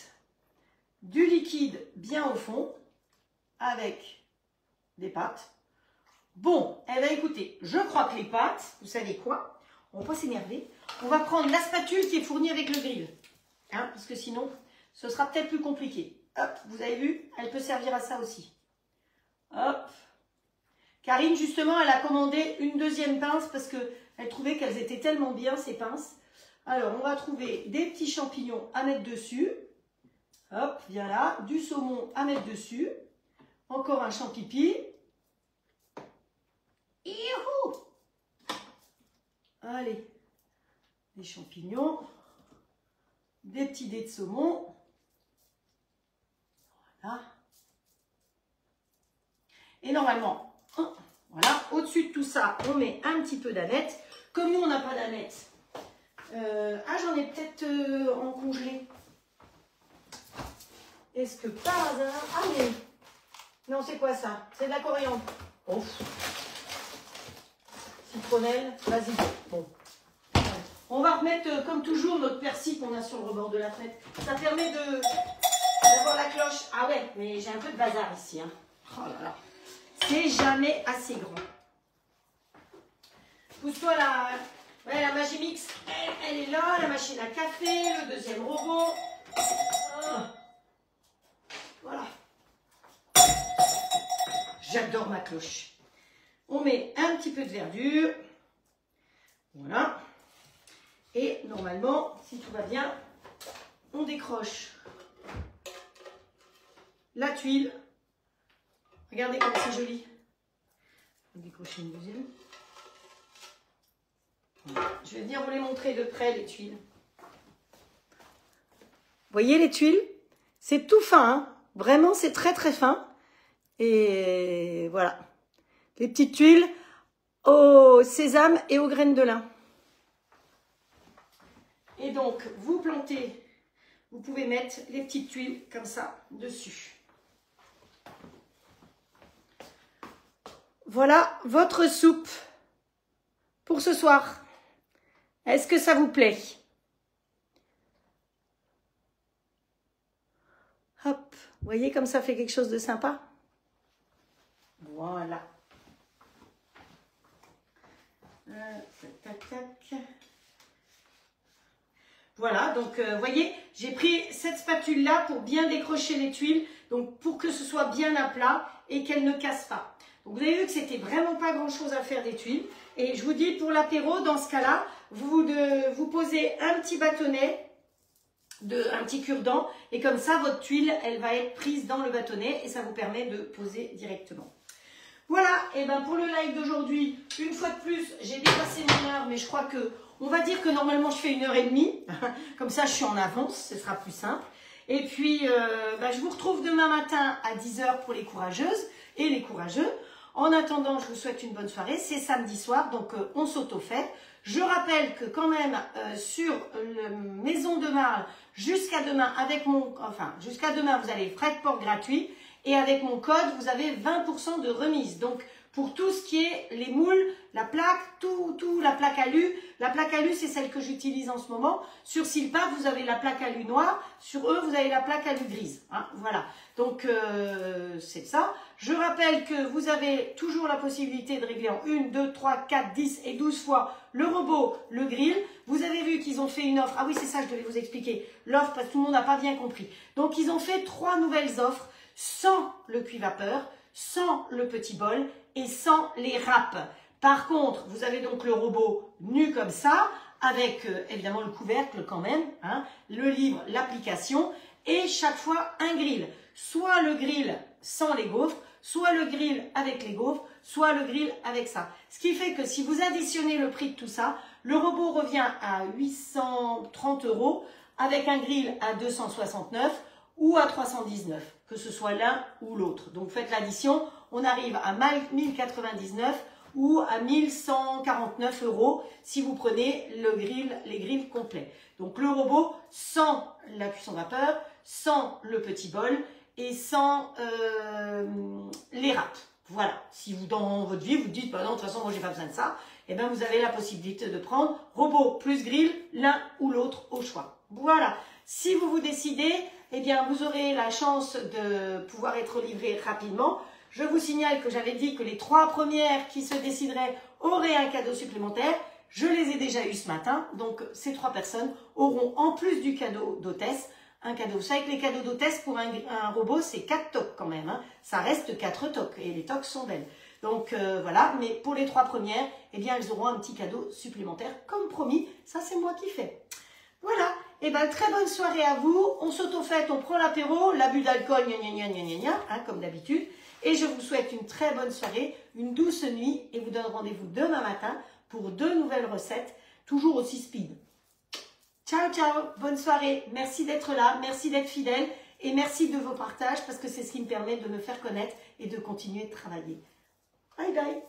A: du liquide bien au fond avec des pâtes. Bon, eh bien écoutez, je crois que les pâtes, vous savez quoi? On va pas s'énerver. On va prendre la spatule qui est fournie avec le grill. Hein, parce que sinon, ce sera peut-être plus compliqué. Hop, vous avez vu, elle peut servir à ça aussi. Hop. Karine, justement, elle a commandé une deuxième pince parce qu'elle trouvait qu'elles étaient tellement bien, ces pinces. Alors, on va trouver des petits champignons à mettre dessus. Hop, viens là. Du saumon à mettre dessus. Encore un champipi. Youhou! Allez, des champignons. Des petits dés de saumon. Voilà. Et normalement, voilà, au-dessus de tout ça, on met un petit peu d'aneth. Comme nous, on n'a pas d'aneth. J'en ai peut-être en congelé. Est-ce que par hasard... Ah mais... Non, c'est quoi ça? C'est de la coriandre. Oh. Citronnelle, vas-y. Bon. On va remettre, comme toujours, notre persil qu'on a sur le rebord de la fenêtre. Ça permet d'avoir la cloche. Ah ouais, mais j'ai un peu de bazar ici. Hein. Oh là là. C'est jamais assez grand. Pousse-toi là. Ouais, la Magimix, elle est là. La machine à café, le deuxième robot. Oh. Voilà. J'adore ma cloche. On met un petit peu de verdure. Voilà. Et normalement, si tout va bien, on décroche la tuile. Regardez comme c'est joli. On va décrocher une deuxième. Je vais venir vous les montrer de près, les tuiles. Vous voyez les tuiles? C'est tout fin, hein. Vraiment, c'est très très fin. Et voilà. Les petites tuiles au sésame et aux graines de lin. Et donc, vous plantez, vous pouvez mettre les petites tuiles comme ça dessus. Voilà votre soupe pour ce soir. Est-ce que ça vous plaît? Hop, vous voyez comme ça fait quelque chose de sympa? Voilà. Tac, tac, tac. Voilà, donc vous voyez, j'ai pris cette spatule-là pour bien décrocher les tuiles, donc pour que ce soit bien à plat et qu'elles ne cassent pas. Donc vous avez vu que c'était vraiment pas grand-chose à faire des tuiles. Et je vous dis, pour l'apéro, dans ce cas-là, vous posez un petit bâtonnet, un petit cure-dent, et comme ça, votre tuile, elle va être prise dans le bâtonnet et ça vous permet de poser directement. Voilà, et ben pour le live d'aujourd'hui, une fois de plus, j'ai dépassé mon heure, mais je crois que, on va dire que normalement je fais 1h30, comme ça je suis en avance, ce sera plus simple. Et puis, je vous retrouve demain matin à 10h pour les courageuses et les courageux. En attendant, je vous souhaite une bonne soirée, c'est samedi soir, donc on s'auto-fait. Je rappelle que quand même, sur le Maison de Marle, jusqu'à demain, jusqu'à demain, vous avez frais de port gratuits. Et avec mon code, vous avez 20% de remise. Donc, pour tout ce qui est les moules, la plaque, la plaque alu. La plaque alu, c'est celle que j'utilise en ce moment. Sur Silpa, vous avez la plaque alu noire. Sur eux, vous avez la plaque alu grise. Hein, voilà. Donc, c'est ça. Je rappelle que vous avez toujours la possibilité de régler en 1, 2, 3, 4, 10 et 12 fois le robot, le grill. Vous avez vu qu'ils ont fait une offre. Ah oui, c'est ça, je devais vous expliquer. L'offre, parce que tout le monde n'a pas bien compris. Donc, ils ont fait 3 nouvelles offres. Sans le cuit-vapeur, sans le petit bol et sans les râpes. Par contre, vous avez donc le robot nu comme ça, avec évidemment le couvercle quand même, hein, le livre, l'application, et chaque fois un grill. Soit le grill sans les gaufres, soit le grill avec les gaufres, soit le grill avec ça. Ce qui fait que si vous additionnez le prix de tout ça, le robot revient à 830 € avec un grill à 269 ou à 319, que ce soit l'un ou l'autre. Donc faites l'addition, on arrive à 1099 ou à 1149 € si vous prenez les grilles complets. Donc le robot sans la cuisson vapeur, sans le petit bol et sans les râpes. Voilà, si vous dans votre vie, vous dites, bah non, de toute façon, moi, j'ai pas besoin de ça, eh bien, vous avez la possibilité de prendre robot plus grill, l'un ou l'autre au choix. Voilà, si vous vous décidez, eh bien, vous aurez la chance de pouvoir être livré rapidement. Je vous signale que j'avais dit que les 3 premières qui se décideraient auraient un cadeau supplémentaire. Je les ai déjà eu ce matin, donc ces 3 personnes auront, en plus du cadeau d'hôtesse, un cadeau. Vous savez que les cadeaux d'hôtesse pour un robot, c'est 4 toques quand même. Hein. Ça reste 4 toques et les toques sont belles. Donc voilà, mais pour les 3 premières, eh bien elles auront un petit cadeau supplémentaire comme promis. Ça, c'est moi qui fais. Voilà, et bien très bonne soirée à vous. On s'auto-fête, on prend l'apéro, l'abus d'alcool, comme d'habitude. Et je vous souhaite une très bonne soirée, une douce nuit et vous donne rendez-vous demain matin pour 2 nouvelles recettes, toujours aussi speed. Ciao, ciao, bonne soirée. Merci d'être là, merci d'être fidèle et merci de vos partages parce que c'est ce qui me permet de me faire connaître et de continuer de travailler. Bye bye.